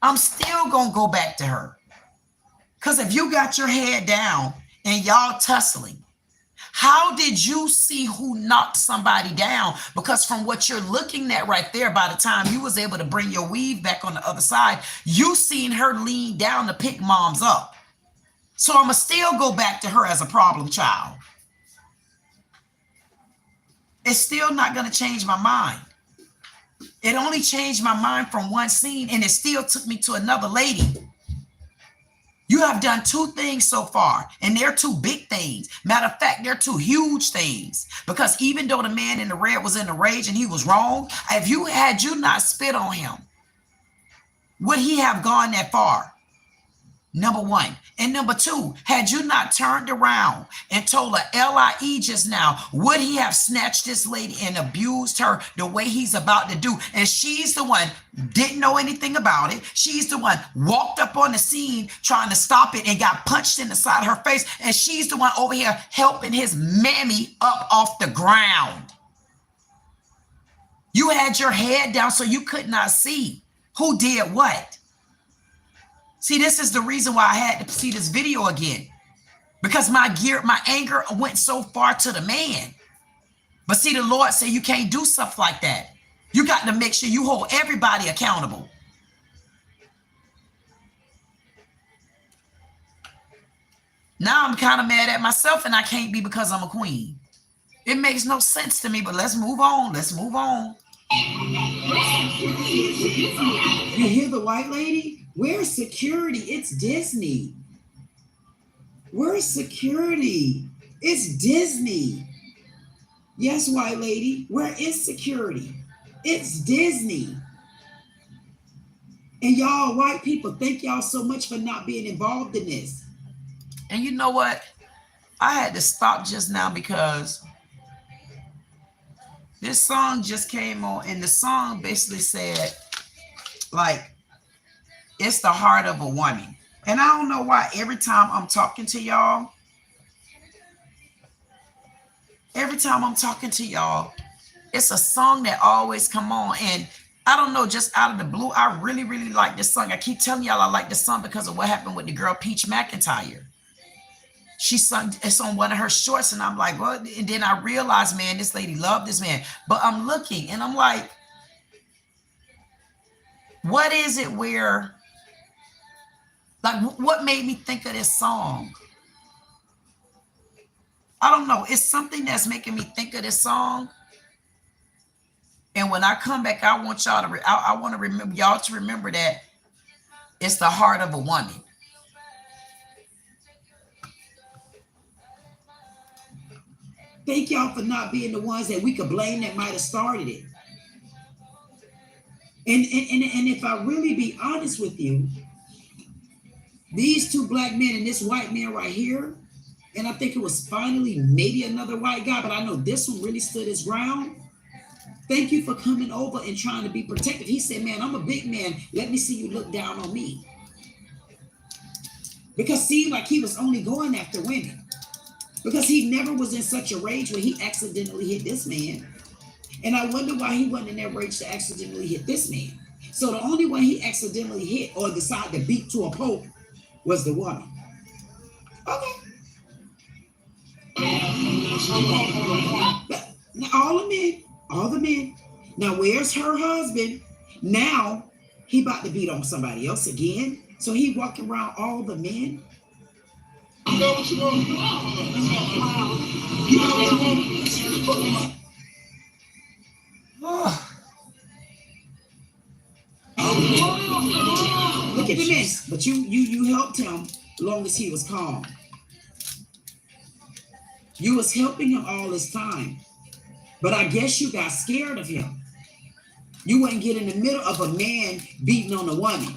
I'm still going to go back to her. Because if you got your head down and y'all tussling, how did you see who knocked somebody down? Because from what you're looking at right there, by the time you was able to bring your weave back on the other side, you seen her lean down to pick moms up. So I'm going to still go back to her as a problem child. It's still not going to change my mind. It only changed my mind from one scene, and it still took me to another lady. You have done two things so far, and they're two big things. Matter of fact, they're two huge things. Because even though the man in the red was in a rage and he was wrong, if you had you not spit on him, would he have gone that far? Number one. And number two, had you not turned around and told her LIE just now, would he have snatched this lady and abused her the way he's about to do? And she's the one, didn't know anything about it. She's the one walked up on the scene trying to stop it and got punched in the side of her face. And she's the one over here helping his mammy up off the ground. You had your head down so you could not see who did what. See, this is the reason why I had to see this video again, because my anger went so far to the man. But see, the Lord said you can't do stuff like that. You got to make sure you hold everybody accountable. Now I'm kind of mad at myself, and I can't be because I'm a queen. It makes no sense to me, but let's move on. Let's move on. You hear the white lady? Where's security? It's Disney. Where's security? It's Disney. Yes, white lady. Where is security? It's Disney. And y'all white people, thank y'all so much for not being involved in this. And you know what? I had to stop just now because this song just came on, and the song basically said, like, it's the heart of a woman. And I don't know why every time I'm talking to y'all, it's a song that always come on. And I don't know, just out of the blue, I really, really like this song. I keep telling y'all I like this song because of what happened with the girl Peach McIntyre. She sung, it's on one of her shorts, and I'm like, well, and then I realized, man, this lady loved this man. But I'm looking, and I'm like, what is it where, like, what made me think of this song? I don't know. It's something that's making me think of this song. And when I come back, I want y'all to, I want to remember y'all to remember that it's the heart of a woman. Thank y'all for not being the ones that we could blame that might have started it. And if I really be honest with you, these two black men and this white man right here, and I think it was finally maybe another white guy, but I know this one really stood his ground. Thank you for coming over and trying to be protective. He said, man, I'm a big man. Let me see you look down on me. Because it seemed like he was only going after women. Because he never was in such a rage when he accidentally hit this man. And I wonder why he wasn't in that rage to accidentally hit this man. So the only one he accidentally hit or decided to beat to a pulp was the woman. Okay. But now all the men. Now where's her husband? Now he about to beat on somebody else again. So he walking around all the men. You know what you want? You know what you want? Look at the men. But you helped him as long as he was calm. You was helping him all this time. But I guess you got scared of him. You wouldn't get in the middle of a man beating on a woman.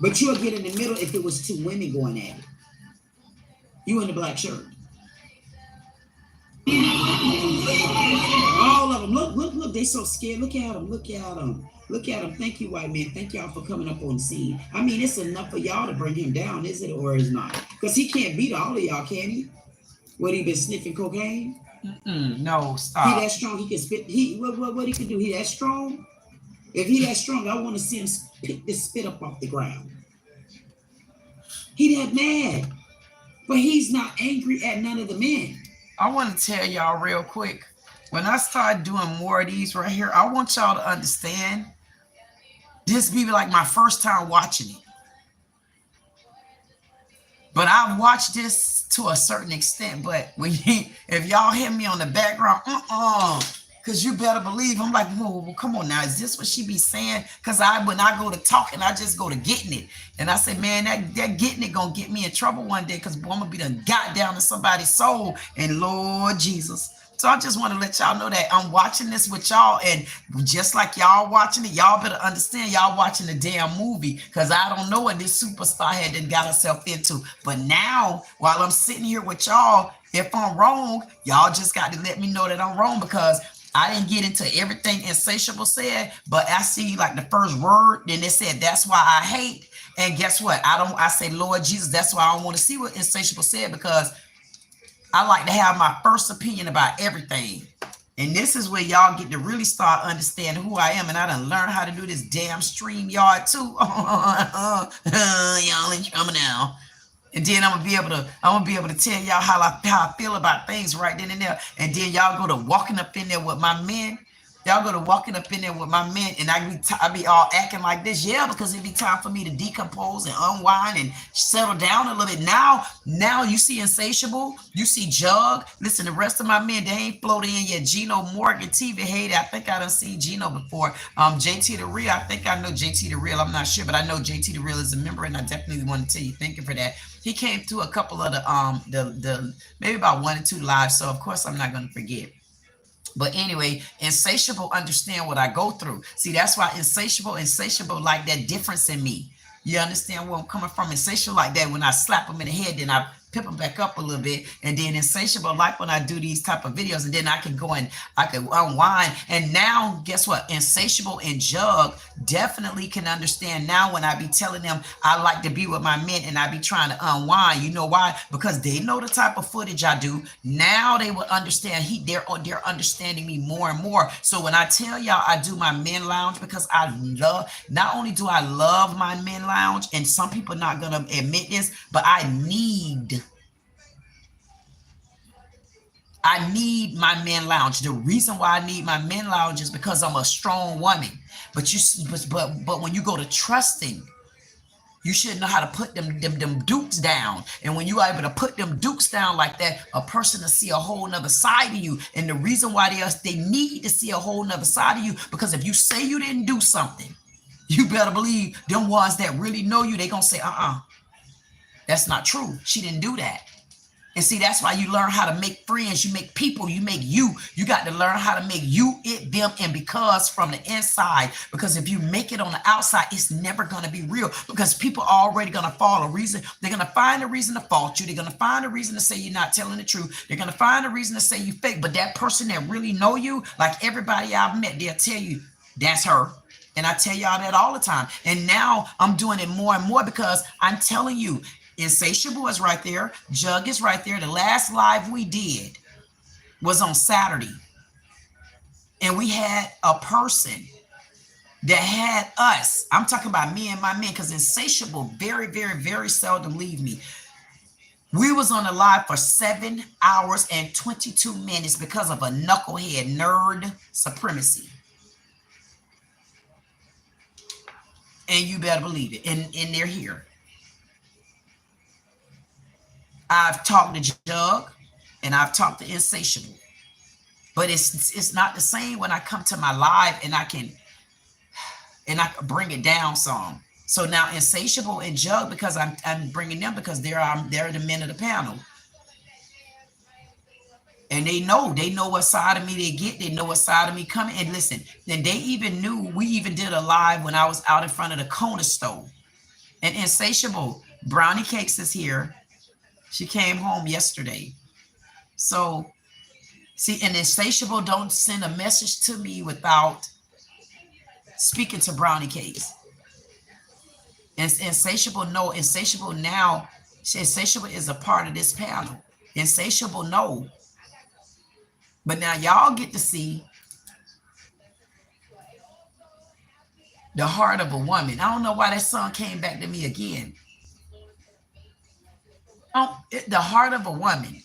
But you'll get in the middle if it was two women going at it. You in the black shirt. All of them. Look. They so scared. Look at them. Look at them. Look at them. Thank you, white man. Thank y'all for coming up on the scene. I mean, it's enough for y'all to bring him down, is it, or is not? Because he can't beat all of y'all, can he? What, he been sniffing cocaine? No, stop. He that strong, he can spit. What he can do? He that strong? If he that strong, I want to see him pick this spit up off the ground. He that mad. But he's not angry at none of the men. I want to tell y'all real quick. When I start doing more of these right here, I want y'all to understand this be like my first time watching it. But I've watched this to a certain extent. But when if y'all hear me on the background, because you better believe, I'm like, whoa, come on now. Is this what she be saying? Because when I go to talking, I just go to getting it. And I say, man, that getting it going to get me in trouble one day because I'm going to be done got down to somebody's soul. And Lord Jesus. So I just want to let y'all know that I'm watching this with y'all. And just like y'all watching it, y'all better understand y'all watching the damn movie. Because I don't know what this superstar had done got herself into. But now, while I'm sitting here with y'all, if I'm wrong, y'all just got to let me know that I'm wrong. Because I didn't get into everything Insatiable said, but I see like the first word, then it said, that's why I hate. And guess what? I say, Lord Jesus, that's why I don't want to see what Insatiable said, because I like to have my first opinion about everything. And this is where y'all get to really start understanding who I am. And I done learned how to do this damn StreamYard too. Y'all in trouble now. And then I'm gonna be able to tell y'all how I feel about things right then and there. And then y'all go to walking up in there with my men. Y'all go to walking up in there with my men, and I be all acting like this. Yeah, because it be time for me to decompose and unwind and settle down a little bit. Now you see Insatiable, you see Jug. Listen, the rest of my men, they ain't floated in yet. Gino Morgan, TV Hater. I think I done seen Gino before. JT the Real. I think I know JT the Real. I'm not sure, but I know JT the Real is a member, and I definitely want to tell you thank you for that. He came through a couple of the maybe about 1 or 2 lives, so of course I'm not going to forget. But anyway, Insatiable understand what I go through. See, that's why Insatiable like that difference in me. You understand where I'm coming from? Insatiable like that, when I slap him in the head, then I pip him back up a little bit. And then Insatiable like when I do these type of videos, and then I can go and I can unwind. And now, guess what? Insatiable and Jug definitely can understand now when I be telling them I like to be with my men and I be trying to unwind. You know why? Because they know the type of footage I do. Now they will understand. They're understanding me more and more. So when I tell y'all I do my men lounge, because I love, not only do I love my men lounge, and some people not gonna admit this, but I need my men lounge. The reason why I need my men lounge is because I'm a strong woman. But when you go to trusting, you should know how to put them dukes down. And when you are able to put them dukes down like that, a person will see a whole nother side of you. And the reason why they need to see a whole nother side of you, because if you say you didn't do something, you better believe them ones that really know you, they gonna say, that's not true. She didn't do that. And see, that's why you learn how to make friends. You make people. You make you. You got to learn how to make you, it, them, and because from the inside. Because if you make it on the outside, it's never going to be real. Because people are already going to fall a reason. They're going to find a reason to fault you. They're going to find a reason to say you're not telling the truth. They're going to find a reason to say you fake. But that person that really know you, like everybody I've met, they'll tell you, that's her. And I tell y'all that all the time. And now I'm doing it more and more because I'm telling you, Insatiable is right there. Jug is right there. The last live we did was on Saturday. And we had a person that had us. I'm talking about me and my men, because Insatiable very, very, very seldom leave me. We was on the live for 7 hours and 22 minutes because of a knucklehead nerd supremacy. And you better believe it. And they're here. I've talked to Jug and I've talked to Insatiable, but it's not the same when I come to my live and I can bring it down some. So now Insatiable and Jug, because I'm bringing them because they're the men of the panel. And they know what side of me they get. They know what side of me coming. And listen, then they even knew, we even did a live when I was out in front of the Kona stove. And Insatiable Brownie Cakes is here. She came home yesterday. So, see, and Insatiable don't send a message to me without speaking to Brownie Cakes. And Insatiable, no, Insatiable now, Insatiable is a part of this panel. Insatiable, no. But now y'all get to see the heart of a woman. I don't know why that song came back to me again. Oh, the heart of a woman.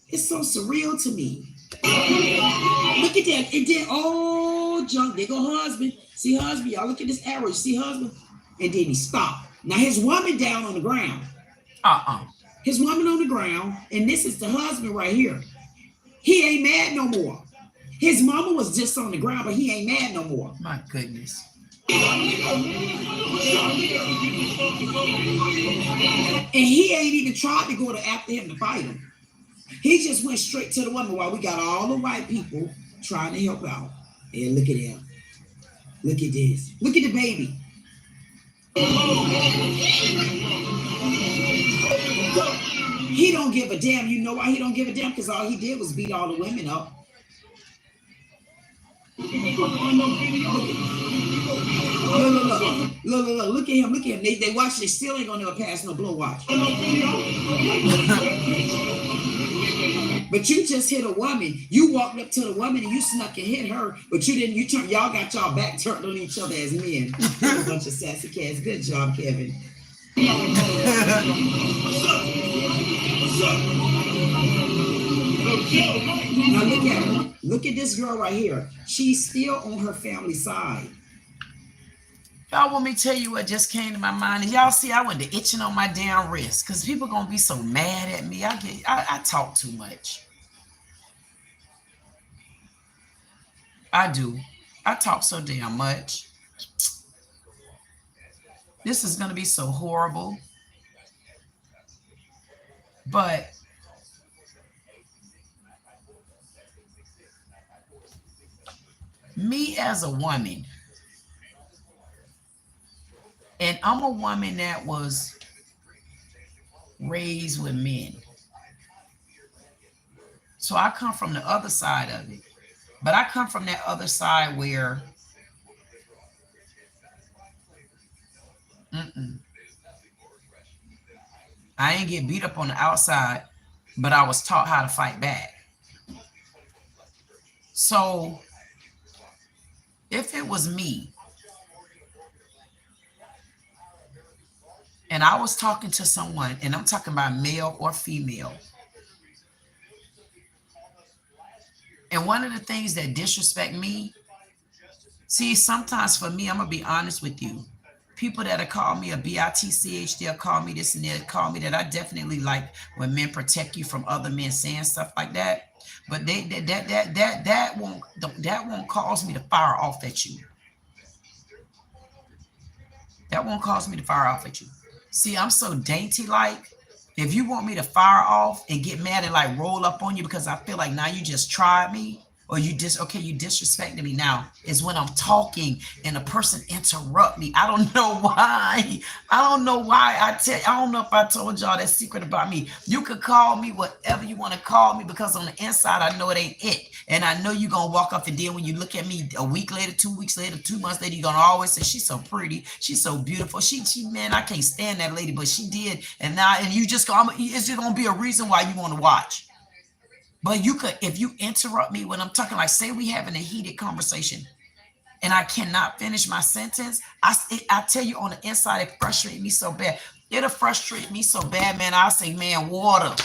It's so surreal to me. Look at that. And then, oh, junk. There go husband. See husband. Y'all look at this arrow. You see husband? And then he stopped. Now his woman down on the ground. His woman on the ground. And this is the husband right here. He ain't mad no more. His mama was just on the ground, but he ain't mad no more. My goodness. And he ain't even tried to go after him to fight him. He just went straight to the woman while we got all the white people trying to help out. And look at him. Look at this. Look at the baby. He don't give a damn. You know why he don't give a damn? Because all he did was beat all the women up. Look at him. Look at him. They watch. They still ain't gonna pass no blow watch. But you just hit a woman. You walked up to the woman and you snuck and hit her, but you didn't. You turned. Y'all got y'all back turned on each other as men. A bunch of sassy cats. Good job, Kevin. Now look at her. Look at this girl right here. She's still on her family side. Y'all want me to tell you what just came to my mind? And y'all see, I went to itching on my damn wrist because people gonna be so mad at me. I talk too much. I do. I talk so damn much. This is gonna be so horrible. But me as a woman, and I'm a woman that was raised with men. So I come from the other side of it. But I come from that other side where I ain't get beat up on the outside, but I was taught how to fight back. So if it was me and I was talking to someone, and I'm talking about male or female, and one of the things that disrespect me, see, sometimes for me, I'm going to be honest with you. People that'll call me a bitch, they'll call me this and they'll call me that. I definitely like when men protect you from other men saying stuff like that. But that won't cause me to fire off at you. That won't cause me to fire off at you. See, I'm so dainty like. If you want me to fire off and get mad and like roll up on you because I feel like now you just tried me, or you disrespected me now, is when I'm talking and a person interrupt me. I don't know why. I don't know if I told y'all that secret about me. You could call me whatever you want to call me, because on the inside, I know it ain't it. And I know you're going to walk up, and then when you look at me a week later, 2 weeks later, 2 months later, you're going to always say, she's so pretty. She's so beautiful. Man, I can't stand that lady, but she did. And now, and you just go, it's just going to be a reason why you want to watch. But you could, if you interrupt me when I'm talking, like say we having a heated conversation and I cannot finish my sentence, I tell you on the inside, it frustrates me so bad. It'll frustrate me so bad, man. I'll say, man, water.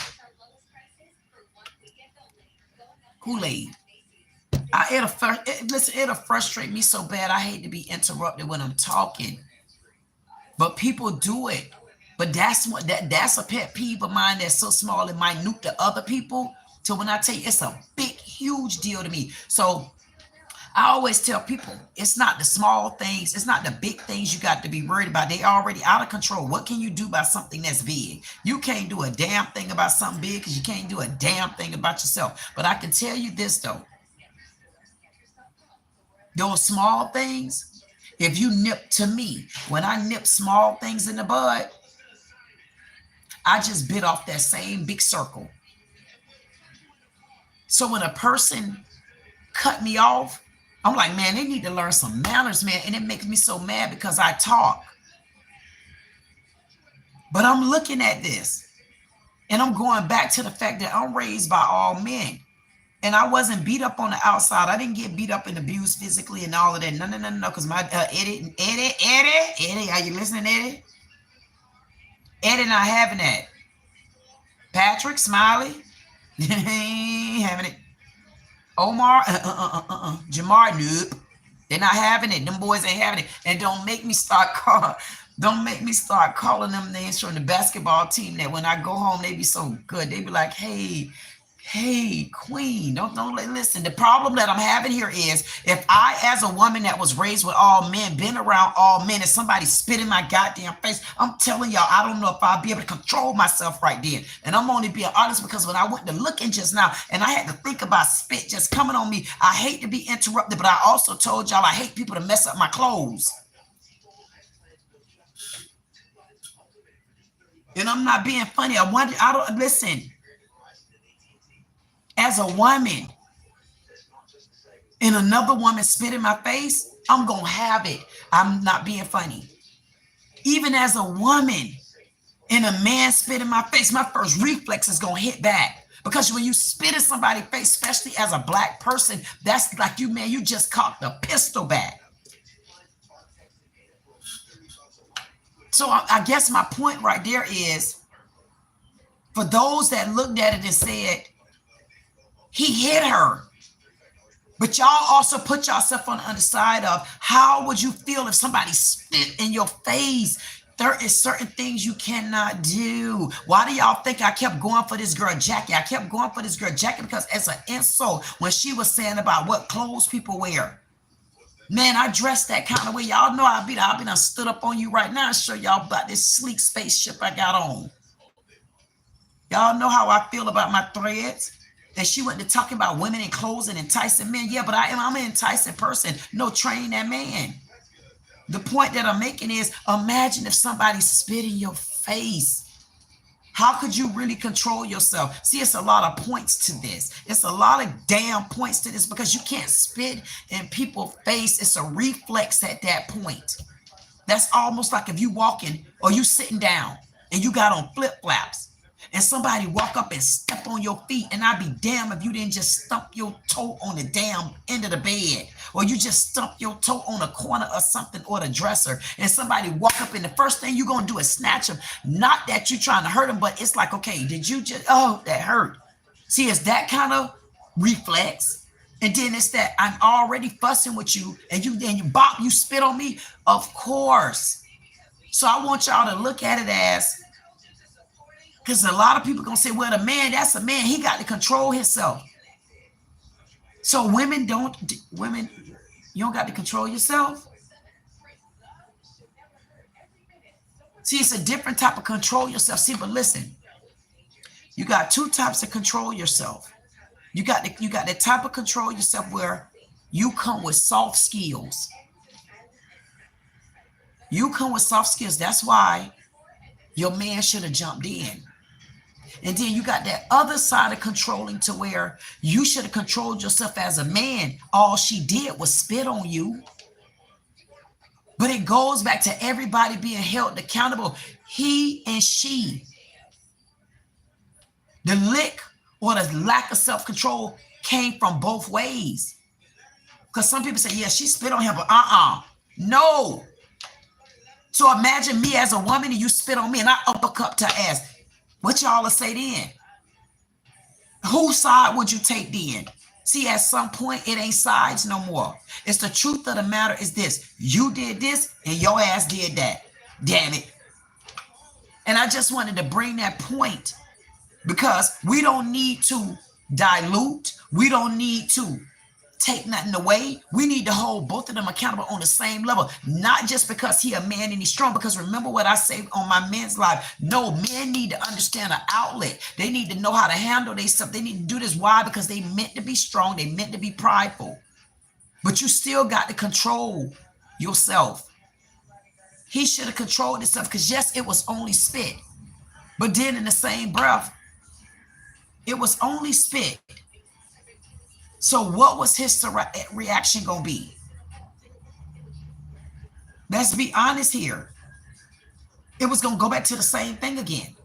Kool-Aid. It'll frustrate me so bad. I hate to be interrupted when I'm talking. But people do it. But that's a pet peeve of mine that's so small and minute to other people. So when I tell you, it's a big, huge deal to me. So I always tell people, it's not the small things, it's not the big things you got to be worried about. They already out of control. What can you do about something that's big? You can't do a damn thing about something big because you can't do a damn thing about yourself. But I can tell you this, though. Those small things, if you nip, to me, when I nip small things in the bud, I just bit off that same big circle. So when a person cut me off, I'm like, man, they need to learn some manners, man. And it makes me so mad because I talk. But I'm looking at this and I'm going back to the fact that I'm raised by all men. And I wasn't beat up on the outside. I didn't get beat up and abused physically and all of that. No. Because my Eddie, are you listening, Eddie? Eddie not having that. Patrick, Smiley, ain't having it. Omar, Jamar, nope. They're not having it. Them boys ain't having it. And don't make me start calling them names from the basketball team that when I go home, they be so good. They be like, hey, Queen, don't listen. The problem that I'm having here is if I, as a woman that was raised with all men, been around all men, and somebody spit in my goddamn face, I'm telling y'all, I don't know if I'll be able to control myself right then. And I'm only being honest because when I went to looking just now and I had to think about spit just coming on me, I hate to be interrupted, but I also told y'all I hate people to mess up my clothes. And I'm not being funny. Listen. As a woman and another woman spit in my face, I'm going to have it. I'm not being funny. Even as a woman and a man spit in my face, my first reflex is going to hit back. Because when you spit in somebody's face, especially as a black person, that's like you, man, you just cocked a pistol back. So I guess my point right there is, for those that looked at it and said, he hit her. But y'all also put yourself on the other side of how would you feel if somebody spit in your face? There is certain things you cannot do. Why do y'all think I kept going for this girl, Jackie? I kept going for this girl, Jackie, because as an insult, when she was saying about what clothes people wear, man, I dress that kind of way. Y'all know I'll be done stood up on you right now and show y'all about this sleek spaceship I got on. Y'all know how I feel about my threads. And she went to talking about women in clothes and enticing men. Yeah, but I'm an enticing person. No, train that man. The point that I'm making is, imagine if somebody spit in your face. How could you really control yourself? See, it's a lot of points to this. It's a lot of damn points to this because you can't spit in people's face. It's a reflex at that point. That's almost like if you walking or you sitting down and you got on flip-flops. And somebody walk up and step on your feet, and I'd be damned if you didn't just stump your toe on the damn end of the bed, or you just stump your toe on a corner or something, or the dresser, and somebody walk up and the first thing you're going to do is snatch them. Not that you're trying to hurt them, but it's like, okay, did you just, oh, that hurt. See, it's that kind of reflex. And then it's that I'm already fussing with you, and you bop, you spit on me. Of course. So I want y'all to look at it as, because a lot of people going to say, well, the man, that's a man. He got to control himself. So women, you don't got to control yourself. See, it's a different type of control yourself. See, but listen, you got two types of control yourself. You got the type of control yourself where you come with soft skills. You come with soft skills. That's why your man should have jumped in. And then you got that other side of controlling to where you should have controlled yourself as a man. All she did was spit on you. But it goes back to everybody being held accountable. He and she. The lick or the lack of self-control came from both ways. Because some people say, yeah, she spit on him, but no. So imagine me as a woman and you spit on me and I uppercut her ass. What y'all will say then? Whose side would you take then? See, at some point, it ain't sides no more. It's the truth of the matter is this. You did this and your ass did that. Damn it. And I just wanted to bring that point because we don't need to dilute. We don't need to take nothing away. We need to hold both of them accountable on the same level, not just because he a man and he's strong. Because remember what I say on my men's live. No, men need to understand an outlet. They need to know how to handle themselves. They need to do this. Why? Because they meant to be strong. They meant to be prideful. But you still got to control yourself. He should have controlled himself, because yes, it was only spit. But then in the same breath, it was only spit. So what was his reaction going to be? Let's be honest here. It was going to go back to the same thing again.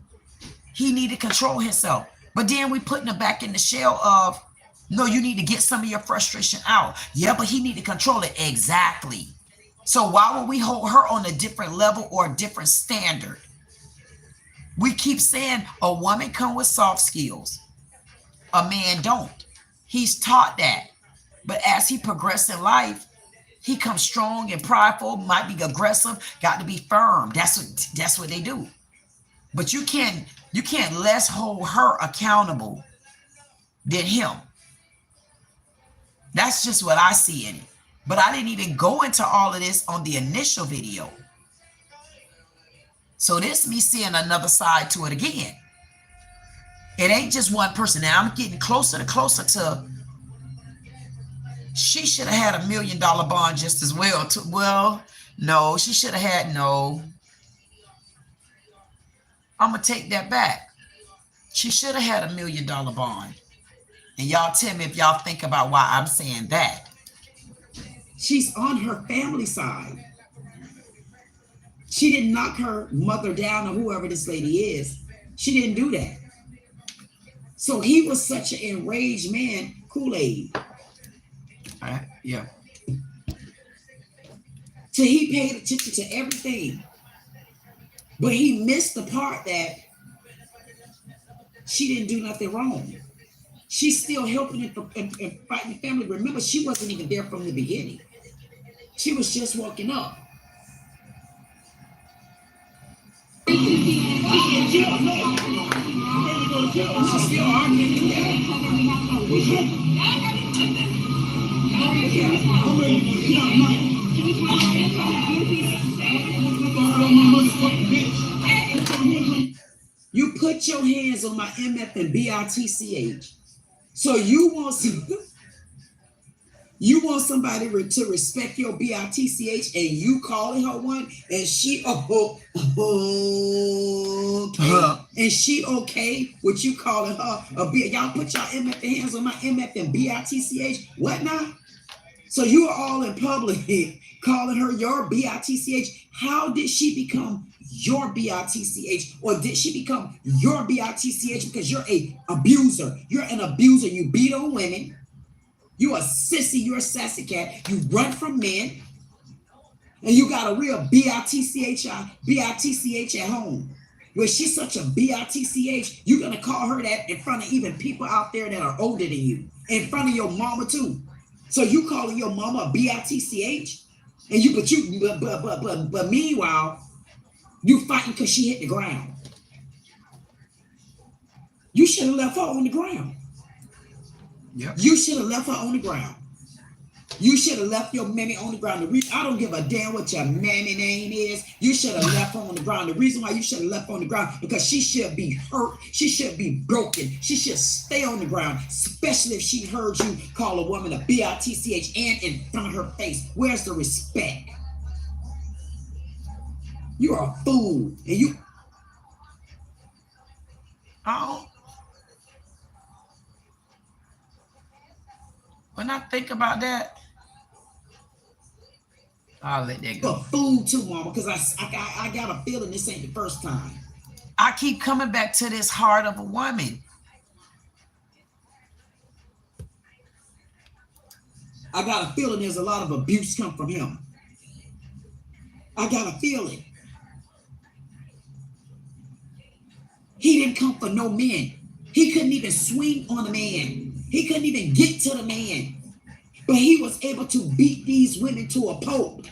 He needed to control himself. But then we putting him back in the shell of, no, you need to get some of your frustration out. Yeah, but he need to control it. Exactly. So why would we hold her on a different level or a different standard? We keep saying a woman come with soft skills. A man don't. He's taught that. But as he progresses in life, he comes strong and prideful, might be aggressive, got to be firm. That's what they do. But you can't less hold her accountable than him. That's just what I see in it. But I didn't even go into all of this on the initial video. So this me seeing another side to it again. It ain't just one person. Now I'm getting closer to, she should have had $1 million bond just as well. Well, no, she should have had, no. I'm going to take that back. She should have had $1 million bond. And y'all tell me if y'all think about why I'm saying that. She's on her family side. She didn't knock her mother down or whoever this lady is. She didn't do that. So he was such an enraged man, Kool-Aid. Yeah. So he paid attention to everything. But he missed the part that she didn't do nothing wrong. She's still helping and fighting the family. Remember, she wasn't even there from the beginning. She was just walking up. She's still arguing You put your hands on my MF and BITCH. So you want somebody to respect your BITCH, and you calling her one, and she okay, and she okay with you calling her a B. Y'all put y'all MF and hands on my MF and BITCH. What now? So you are all in public calling her your BITCH. How did she become your BITCH? Or did she become your BITCH because you're an abuser? You're an abuser. You beat on women. You're a sissy. You're a sassy cat. You run from men. And you got a real BITCH at home. Where she's such a BITCH, you're going to call her that in front of even people out there that are older than you. In front of your mama too. So you calling your mama a BITCH? And but meanwhile, you fighting because she hit the ground. You should have left her on the ground. Yep. You should have left her on the ground. You should have left your mammy on the ground. I don't give a damn what your mammy name is. You should have left her on the ground. The reason why you should have left her on the ground, because she should be hurt. She should be broken. She should stay on the ground, especially if she heard you call a woman a BITCH and in front of her face. Where's the respect? You're a fool. And you... Oh. When I think about that, I'll let that go. A fool too, mama, because I got a feeling this ain't the first time. I keep coming back to this heart of a woman. I got a feeling there's a lot of abuse come from him. I got a feeling. He didn't come for no men. He couldn't even swing on a man. He couldn't even get to the man. But he was able to beat these women to a pulp.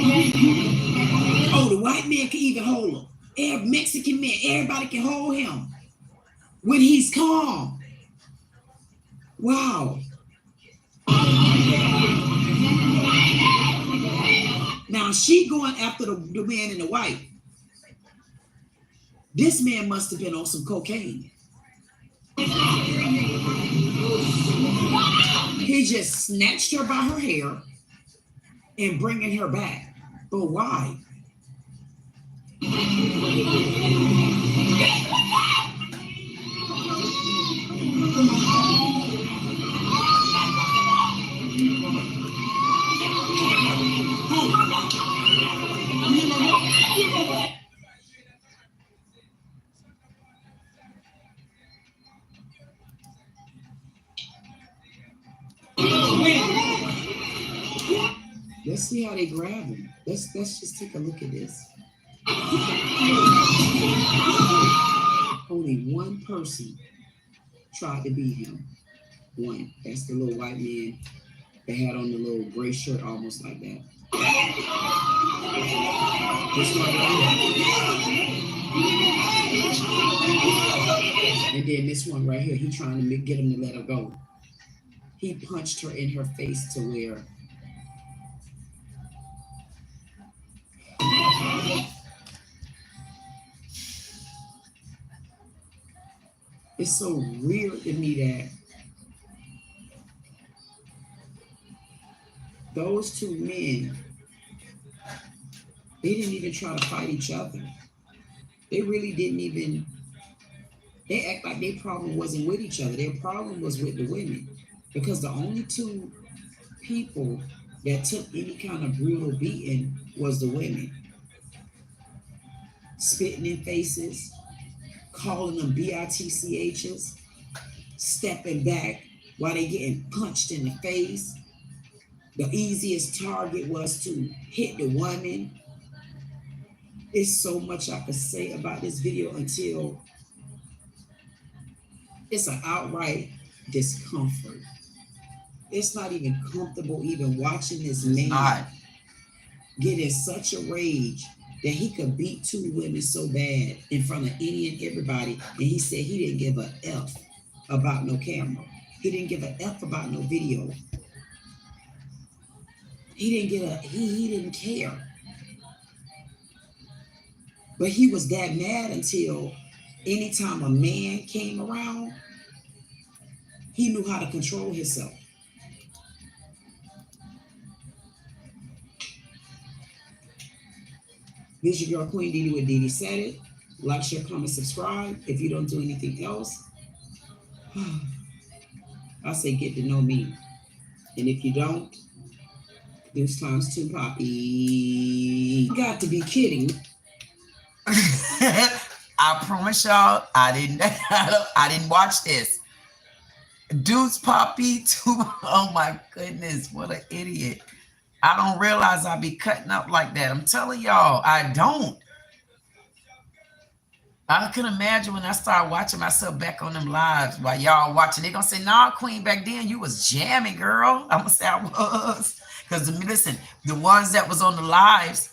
Oh, the white man can even hold him. Every Mexican man, everybody can hold him when he's calm. Wow. Now she going after the man in the white. This man must have been on some cocaine. He just snatched her by her hair and bringing her back. But why? Let's see how they grab him. Let's just take a look at this. Only one person tried to beat him. One. That's the little white man that had on the little gray shirt, almost like that. This one right here. And then this one right here, he trying to get him to let her go. He punched her in her face to where it's so weird to me that those two men, they didn't even try to fight each other. They really didn't even, they act like their problem wasn't with each other. Their problem was with the women. Because the only two people that took any kind of brutal beating was the women. Spitting in faces, calling them bitchs, stepping back while they getting punched in the face. The easiest target was to hit the woman. It's so much I could say about this video until it's an outright discomfort. It's not even comfortable even watching this man get in such a rage that he could beat two women so bad in front of any and everybody. And he said he didn't give a F about no camera. He didn't give a F about no video. He didn't care. But he was that mad until anytime a man came around, he knew how to control himself. This is your girl, Queen Dee Dee with Dee Dee Said It. Like, share, comment, subscribe. If you don't do anything else, I say get to know me. And if you don't, there's times two, Poppy. You got to be kidding. I promise y'all, I didn't watch this. Dudes, Poppy, too. Oh my goodness, what an idiot. I don't realize I be cutting up like that. I'm telling y'all, I don't. I can imagine when I start watching myself back on them lives while y'all watching, they gonna say, nah, Queen, back then you was jamming, girl. I'm gonna say I was. Because listen, the ones that was on the lives,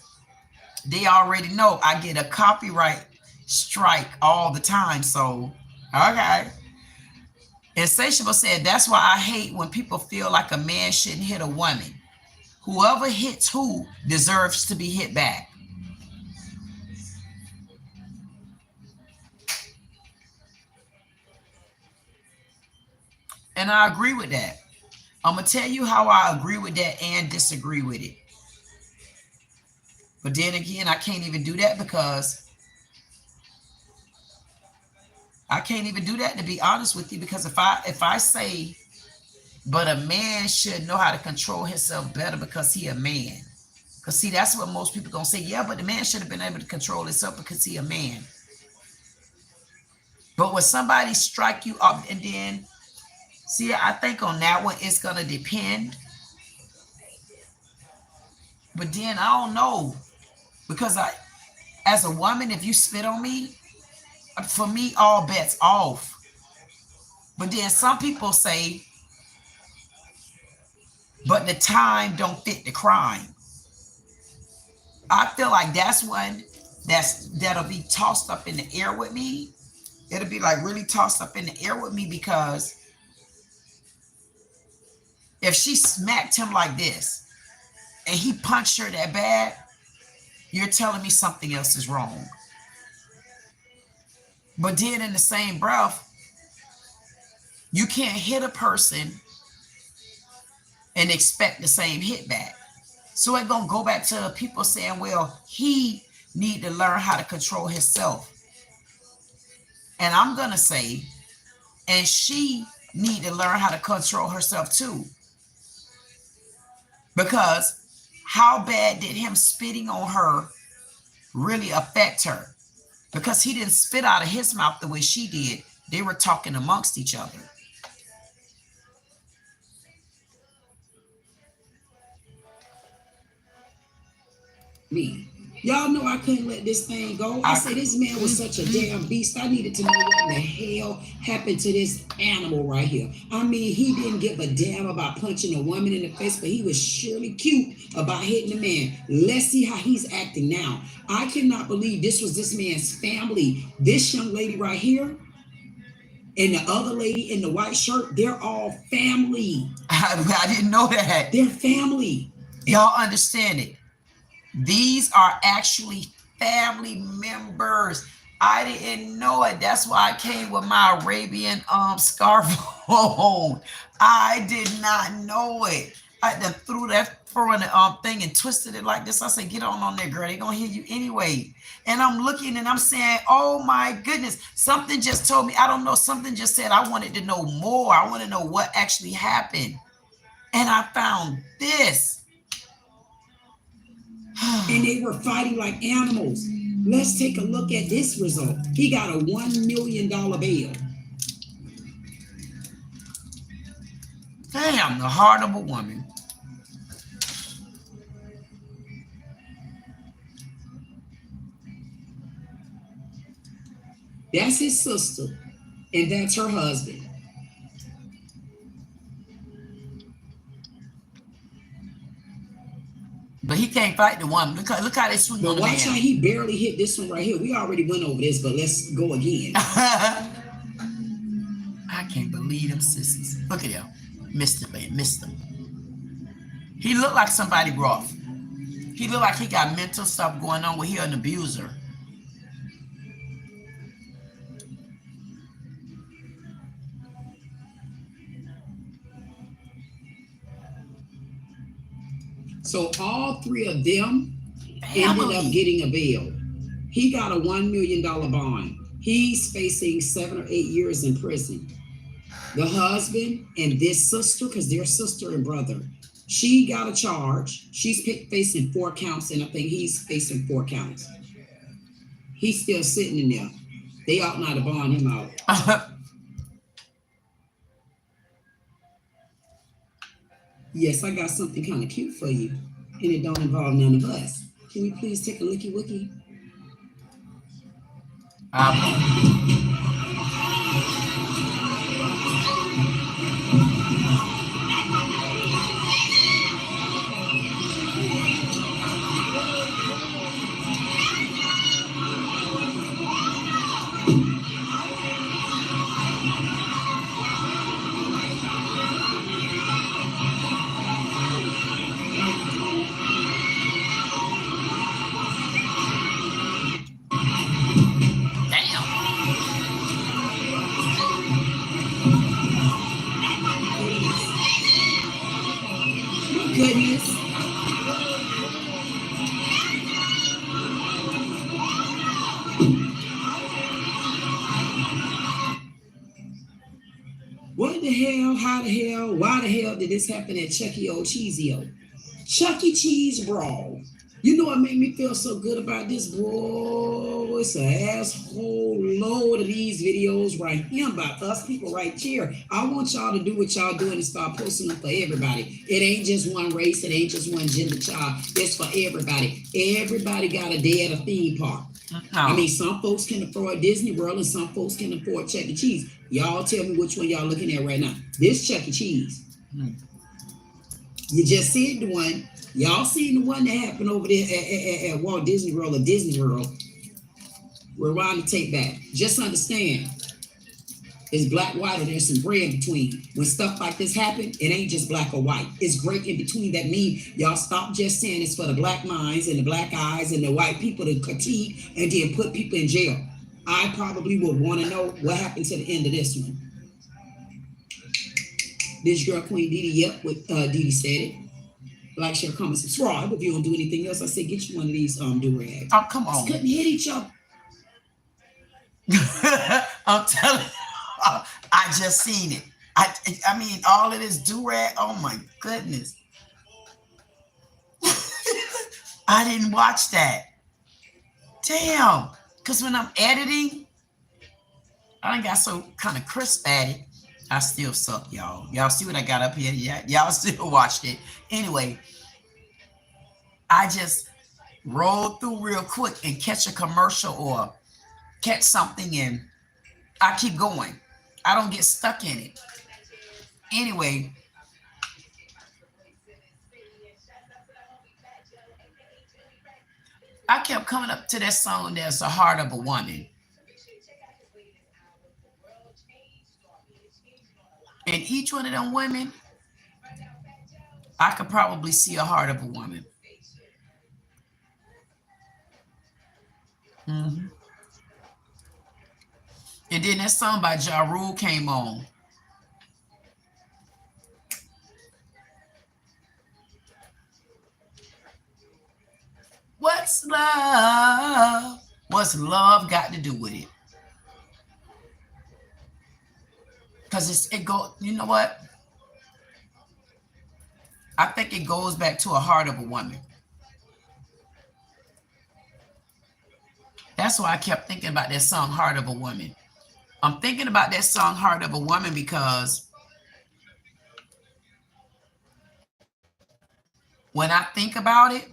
they already know I get a copyright strike all the time. So, okay. Insatiable said, that's why I hate when people feel like a man shouldn't hit a woman. Whoever hits who deserves to be hit back. And I agree with that. I'm going to tell you how I agree with that and disagree with it. But then again, I can't even do that because I can't even do that, to be honest with you, because if I say, but a man should know how to control himself better because he a man. Because see, that's what most people gonna say. Yeah, but the man should have been able to control himself because he a man. But when somebody strike you up, and then, see, I think on that one, it's gonna depend. But then I don't know. Because as a woman, if you spit on me, for me, all bets off. But then some people say, but the time don't fit the crime. I feel like that's one that'll be tossed up in the air with me. It'll be like really tossed up in the air with me because If she smacked him like this and he punched her that bad, you're telling me something else is wrong. But then in the same breath, you can't hit a person and expect the same hit back. So it's going to go back to people saying, well, he need to learn how to control himself. And I'm going to say, and she need to learn how to control herself too. Because how bad did him spitting on her really affect her? Because he didn't spit out of his mouth the way she did. They were talking amongst each other. Me. Y'all know I couldn't let this thing go. I said this man was such a damn beast. I needed to know what in the hell happened to this animal right here. I mean, he didn't give a damn about punching a woman in the face, but he was surely cute about hitting a man. Let's see how he's acting now. I cannot believe this was this man's family. This young lady right here and the other lady in the white shirt, they're all family. I didn't know that. They're family. Y'all understand it. These are actually family members. I didn't know it. That's why I came with my Arabian scarf on. I did not know it. I then threw that throwing the thing and twisted it like this. I said, get on there, girl. They're gonna hear you anyway. And I'm looking and I'm saying, oh my goodness, something just told me, I don't know, something just said I wanted to know more. I want to know what actually happened. And I found this. And they were fighting like animals. Let's take a look at this result. He got a $1 million bail. Damn, the heart of a woman. That's his sister, and that's her husband. But he can't fight the woman. Look how they swing on the man. But watch how he barely hit this one right here. We already went over this, but let's go again. I can't believe them sissies. Look at him. Missed it, man. Missed him. He looked like somebody rough. He looked like he got mental stuff going on where he an abuser. So all three of them ended up getting a bail. He got a $1 million bond. He's facing 7 or 8 years in prison. The husband and this sister, because they're sister and brother, she got a charge. She's facing 4 counts, and I think he's facing 4 counts. He's still sitting in there. They ought not to bond him out. Yes, I got something kind of cute for you, and it don't involve none of us. Can we please take a looky wookie? Goodness. What the hell, how the hell, why the hell did this happen at Chuck E. Cheesio? Chuck E. Cheese Brawl. You know what made me feel so good about this? Boy, it's an asshole load of these videos right here about us people right here. I want y'all to do what y'all doing and start posting them for everybody. It ain't just one race. It ain't just one gender child. It's for everybody. Everybody got a day at a theme park. I mean, some folks can afford Disney World and some folks can afford Chuck E. Cheese. Y'all tell me which one y'all looking at right now. This Chuck E. Cheese. You just seen the one. Y'all seen the one that happened over there at Walt Disney World or Disney World. Rewind the tape back. Just understand, It's black, white, or there's some gray in between. When stuff like this happen, it ain't just black or white. It's gray in between. That means y'all stop just saying it's for the black minds and the black eyes and the white people to critique and then put people in jail. I probably would want to know what happened to the end of this one. This girl, Queen Dee Dee, yep, what Dee Dee said it. Like, share, comment, subscribe. If you don't do anything else, I say get you one of these do-rags. Oh, come on. Couldn't hit each other. I'm telling you, I just seen it. I mean, all of this do-rag, oh my goodness. I didn't watch that. Damn. Because when I'm editing, I got so kind of crisp at it. I still suck, y'all. Y'all see what I got up here? Yeah, y'all still watched it. Anyway, I just rolled through real quick and catch a commercial or catch something and I keep going. I don't get stuck in it. Anyway, I kept coming up to that song, There's a Heart of a Woman. And each one of them women, I could probably see a heart of a woman. Mm-hmm. And then that song by Ja Rule came on. What's love? What's love got to do with it? Because you know what? I think it goes back to a heart of a woman. That's why I kept thinking about that song, Heart of a Woman. I'm thinking about that song, Heart of a Woman, because when I think about it,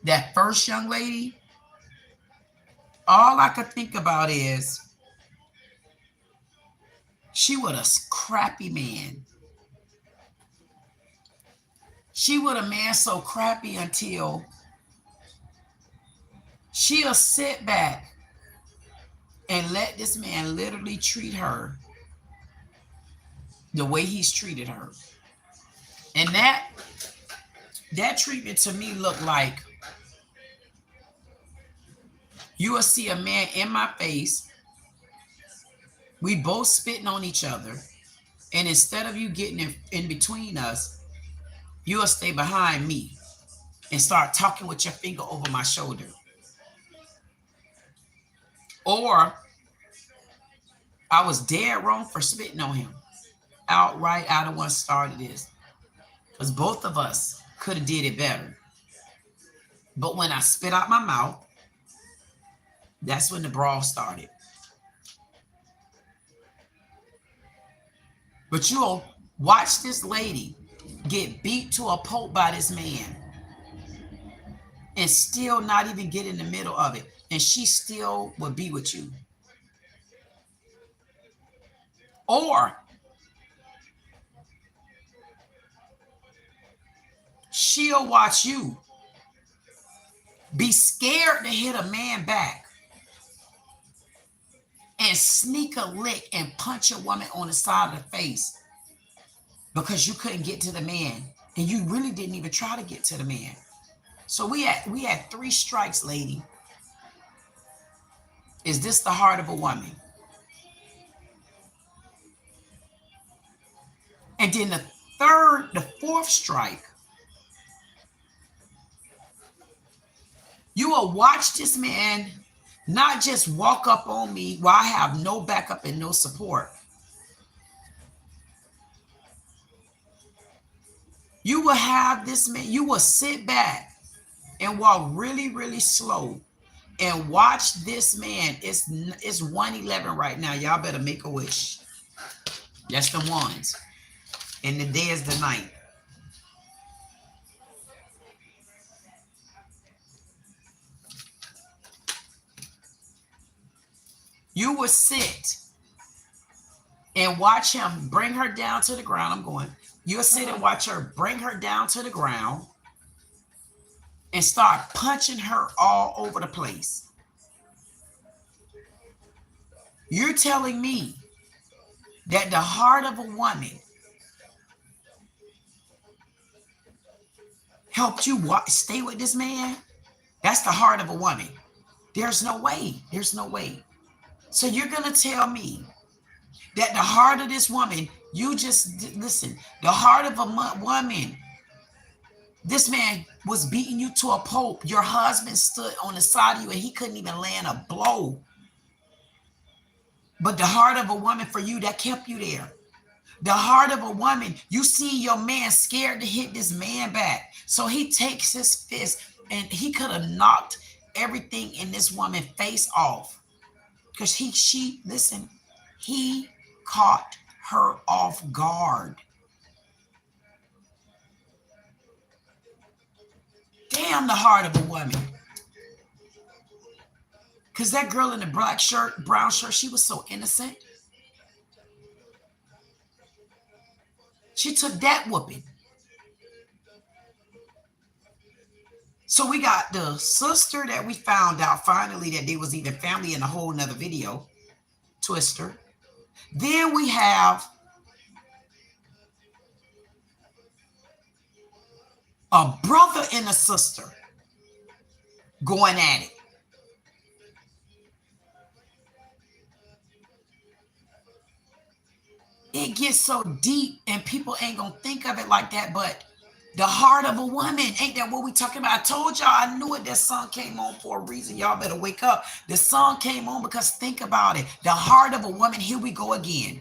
that first young lady, all I could think about is she was a crappy man. She was a man so crappy until she'll sit back and let this man literally treat her the way he's treated her. And that treatment to me looked like you will see a man in my face. We both spitting on each other. And instead of you getting in between us, you'll stay behind me and start talking with your finger over my shoulder. Or I was dead wrong for spitting on him. Outright, I the one started this. Because both of us could have did it better. But when I spit out my mouth, that's when the brawl started. But you'll watch this lady get beat to a pulp by this man and still not even get in the middle of it. And she still will be with you. Or she'll watch you be scared to hit a man back and sneak a lick and punch a woman on the side of the face because you couldn't get to the man and you really didn't even try to get to the man. So we had 3 strikes, lady. Is this the heart of a woman? And then the 4th strike, you will watch this man not just walk up on me while I have no backup and no support. You will have this man, you will sit back and walk really, really slow and watch this man. It's 1:11 right now. Y'all better make a wish. That's the ones. And the day is the night. You will sit and watch him bring her down to the ground. You'll sit and watch her bring her down to the ground. and start punching her all over the place. You're telling me that the heart of a woman helped you stay with this man? That's the heart of a woman. There's no way. There's no way. So you're going to tell me that the heart of this woman, you just listen, the heart of a woman, this man was beating you to a pulp. Your husband stood on the side of you and he couldn't even land a blow. But the heart of a woman for you, that kept you there. The heart of a woman, you see your man scared to hit this man back. So he takes his fist and he could have knocked everything in this woman's face off. Because listen, he caught her off guard. Damn, the heart of a woman. Because that girl in the black shirt, brown shirt, she was so innocent. She took that whooping. So we got the sister that we found out finally that they was even family in a whole nother video, Twister. Then we have a brother and a sister going at it. It gets so deep and people ain't gonna think of it like that, but the heart of a woman, ain't that what we talking about? I told y'all, I knew it. That song came on for a reason. Y'all better wake up. The song came on because think about it. The heart of a woman, here we go again.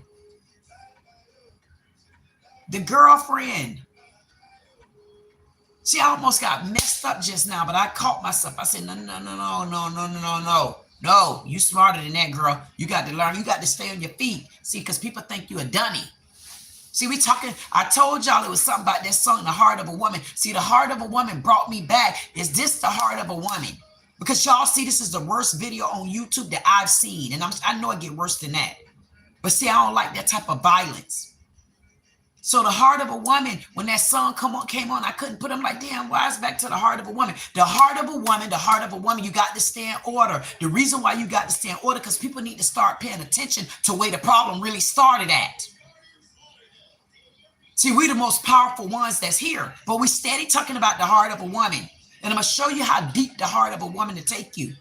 The girlfriend. See, I almost got messed up just now, but I caught myself. I said, no, you smarter than that, girl. You got to learn. You got to stay on your feet. See, because people think you a dummy. See, we talking, I told y'all it was something about that song, The Heart of a Woman. See, the heart of a woman brought me back. Is this the heart of a woman? Because y'all see, this is the worst video on YouTube that I've seen. And I know it get worse than that. But see, I don't like that type of violence. So the heart of a woman, when that song came on, I couldn't put them like, damn, why is back to the heart of a woman? The heart of a woman, you got to stay in order. The reason why you got to stay in order, because people need to start paying attention to where the problem really started at. See, we the most powerful ones that's here, but we steady talking about the heart of a woman. And I'm going to show you how deep the heart of a woman to take you.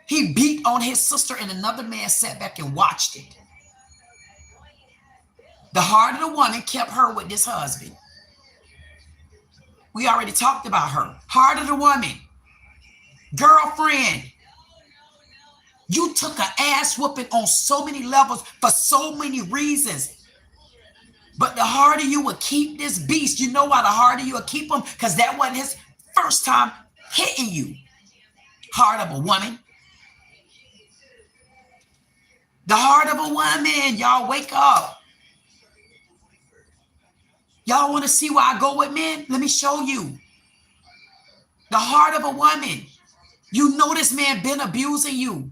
He beat on his sister and another man sat back and watched it. The heart of the woman kept her with this husband. We already talked about her. Heart of the woman. Girlfriend. You took an ass whooping on so many levels for so many reasons. But the harder you will keep this beast, you know why the harder you will keep him? Because that wasn't his first time hitting you. Heart of a woman. The heart of a woman. Y'all wake up. Y'all want to see why I go with men? Let me show you. The heart of a woman. You know this man been abusing you.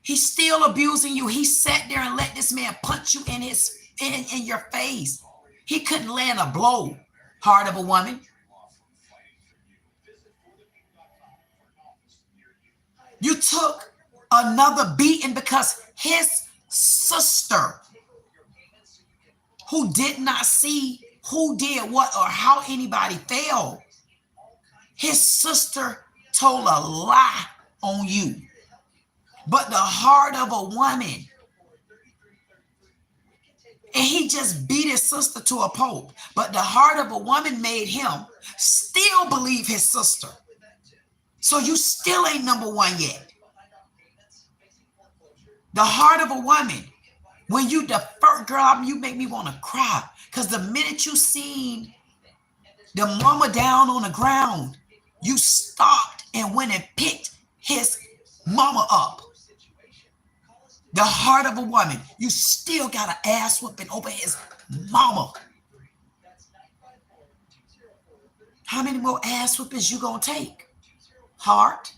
He's still abusing you. He sat there and let this man punch you in your face. He couldn't land a blow. Heart of a woman. You took another beating because his sister, who did not see who did what or how anybody fell, his sister told a lie on you. But the heart of a woman, and he just beat his sister to a pulp. But the heart of a woman made him still believe his sister. So you still ain't number one yet. The heart of a woman, when you defer, girl, you make me want to cry. Because the minute you seen the mama down on the ground, you stopped and went and picked his mama up. The heart of a woman, you still got an ass whooping over his mama. How many more ass whoopings you gonna take? Heart,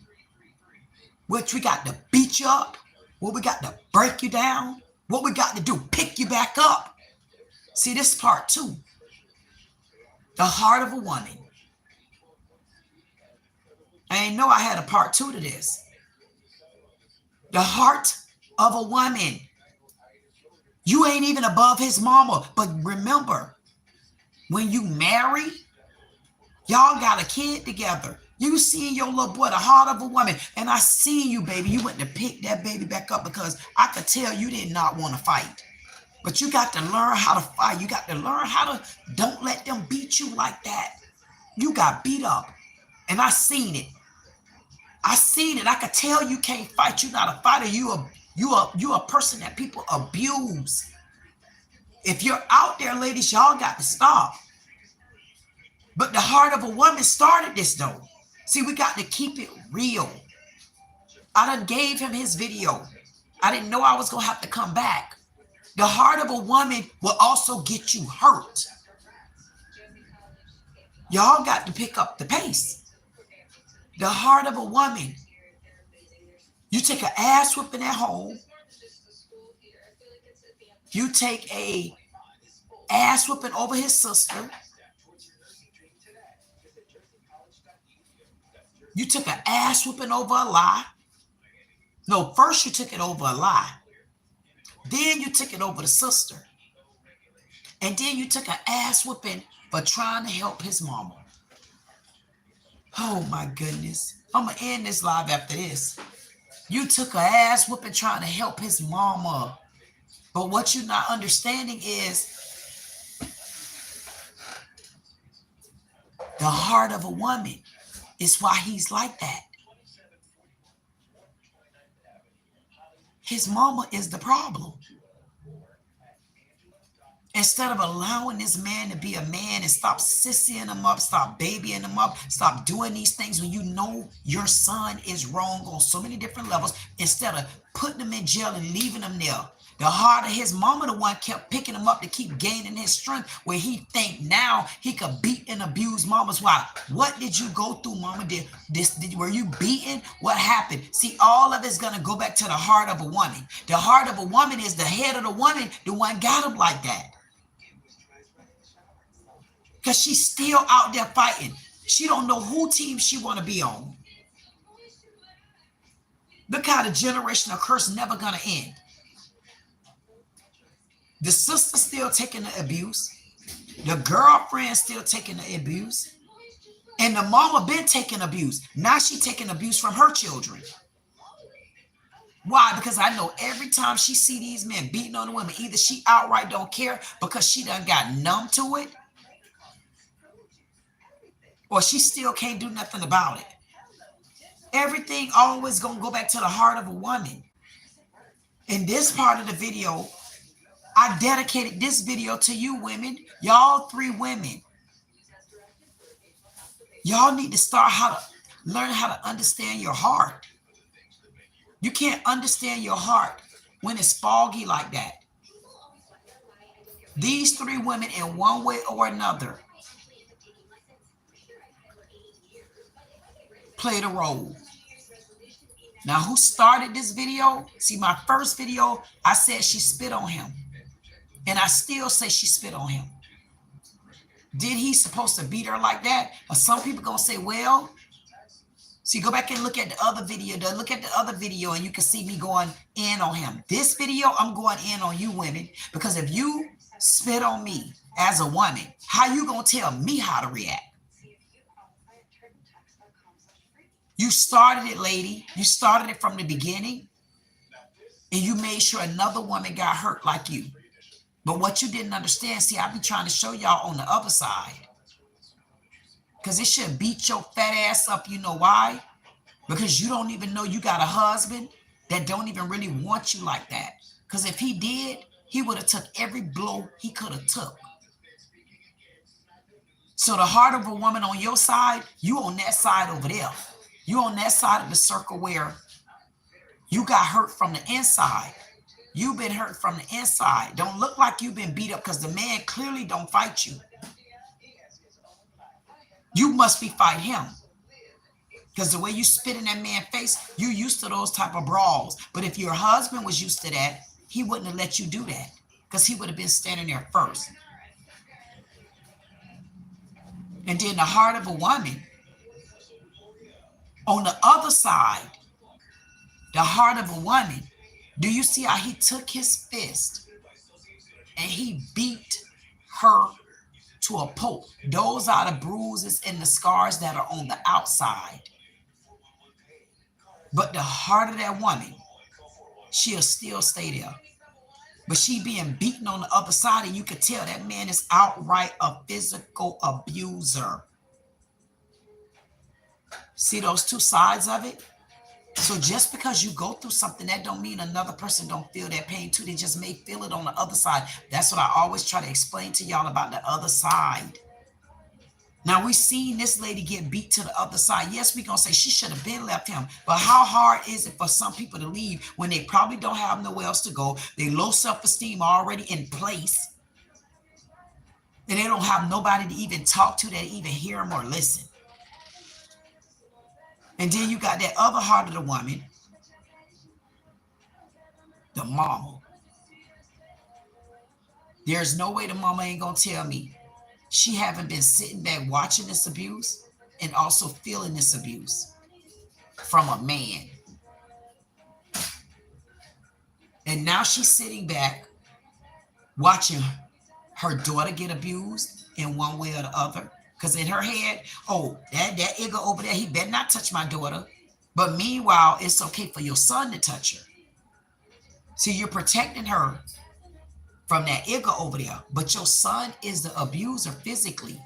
which we got to beat you up, what we got to break you down, what we got to do, pick you back up. See, this is part two. The heart of a woman. I didn't know I had a part 2 to this. The heart of a woman. You ain't even above his mama. But remember, when you marry, y'all got a kid together. You see your little boy, the heart of a woman. And I see you, baby. You went to pick that baby back up because I could tell you did not want to fight. But you got to learn how to fight. You got to learn how to, don't let them beat you like that. You got beat up. And I seen it. I seen it. I could tell you can't fight. You're not a fighter. You a person that people abuse. If you're out there, ladies, y'all got to stop. But the heart of a woman started this, though. See, we got to keep it real. I done gave him his video. I didn't know I was going to have to come back. The heart of a woman will also get you hurt. Y'all got to pick up the pace. The heart of a woman. You take an ass whooping at home. You take a ass whooping over his sister. You took an ass whooping over a lie. No, first you took it over a lie. Then you took it over the sister. And then you took an ass whooping for trying to help his mama. Oh my goodness. I'm going to end this live after this. You took an ass whooping trying to help his mama. But what you're not understanding is the heart of a woman is why he's like that. His mama is the problem. Instead of allowing this man to be a man and stop sissying him up, stop babying him up, stop doing these things when you know your son is wrong on so many different levels, instead of putting him in jail and leaving him there. The heart of his mama, the one kept picking him up to keep gaining his strength, where he think now he could beat and abuse mamas. Why? What did you go through, mama? Were you beaten? What happened? See, all of it's going to go back to the heart of a woman. The heart of a woman is the head of the woman, the one got him like that. Because she's still out there fighting. She don't know who team she want to be on. Look how the generational curse never going to end. The sister still taking the abuse. The girlfriend still taking the abuse. And the mama been taking abuse. Now she taking abuse from her children. Why? Because I know every time she see these men beating on the women, either she outright don't care because she done got numb to it, or she still can't do nothing about it. Everything always gonna go back to the heart of a woman. In this part of the video, I dedicated this video to you women, y'all 3 women. Y'all need to learn how to understand your heart. You can't understand your heart when it's foggy like that. These 3 women, in one way or another, played a role. Now, who started this video? See, my first video, I said she spit on him. And I still say she spit on him. Did he supposed to beat her like that? Or some people gonna say, well, see, go back and look at the other video. Look at the other video and you can see me going in on him. This video, I'm going in on you women. Because if you spit on me as a woman, how you gonna tell me how to react? You started it, lady. You started it from the beginning. And you made sure another woman got hurt like you. But what you didn't understand, see, I be trying to show y'all on the other side. Because it should beat your fat ass up. You know why? Because you don't even know you got a husband that don't even really want you like that. Because if he did, he would have took every blow he could have took. So the heart of a woman on your side, you on that side over there. You on that side of the circle where you got hurt from the inside. You've been hurt from the inside. Don't look like you've been beat up because the man clearly don't fight you. You must be fighting him. Because the way you spit in that man's face, you used to those type of brawls. But if your husband was used to that, he wouldn't have let you do that. Because he would have been standing there first. And then the heart of a woman, on the other side, the heart of a woman, do you see how he took his fist and he beat her to a pulp? Those are the bruises and the scars that are on the outside. But the heart of that woman, she'll still stay there. But she being beaten on the other side, and you could tell that man is outright a physical abuser. See those two sides of it? So just because you go through something, that don't mean another person don't feel that pain too. They just may feel it on the other side. That's what I always try to explain to y'all about the other side. Now, we've seen this lady get beat to the other side. Yes, we're going to say she should have been left him. But how hard is it for some people to leave when they probably don't have nowhere else to go? They low self-esteem already in place. And they don't have nobody to even talk to, that even hear them or listen. And then you got that other heart of the woman, the mama. There's no way the mama ain't going to tell me she haven't been sitting back watching this abuse and also feeling this abuse from a man. And now she's sitting back watching her daughter get abused in one way or the other. Because in her head, oh, that nigga over there, he better not touch my daughter. But meanwhile, it's okay for your son to touch her. See, you're protecting her from that nigga over there. But your son is the abuser physically.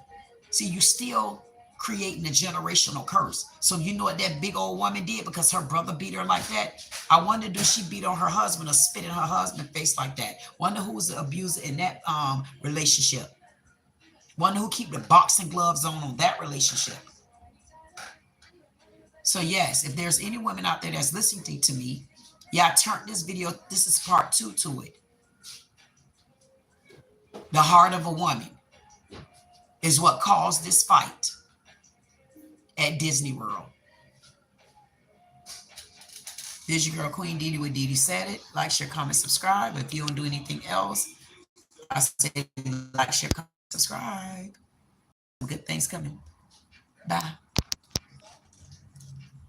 See, you still creating a generational curse. So you know what that big old woman did because her brother beat her like that? I wonder, do she beat on her husband or spit in her husband's face like that? Wonder who's the abuser in that relationship. Wonder who keep the boxing gloves on that relationship. So yes, if there's any women out there that's listening to me, yeah, I turned this video, this is part 2 to it. The heart of a woman is what caused this fight at Disney World. This is your girl, Queen Dee Dee with Dee Dee Said It. Like, share, comment, subscribe. If you don't do anything else, I say like, share, comment, subscribe. Good things coming. Bye.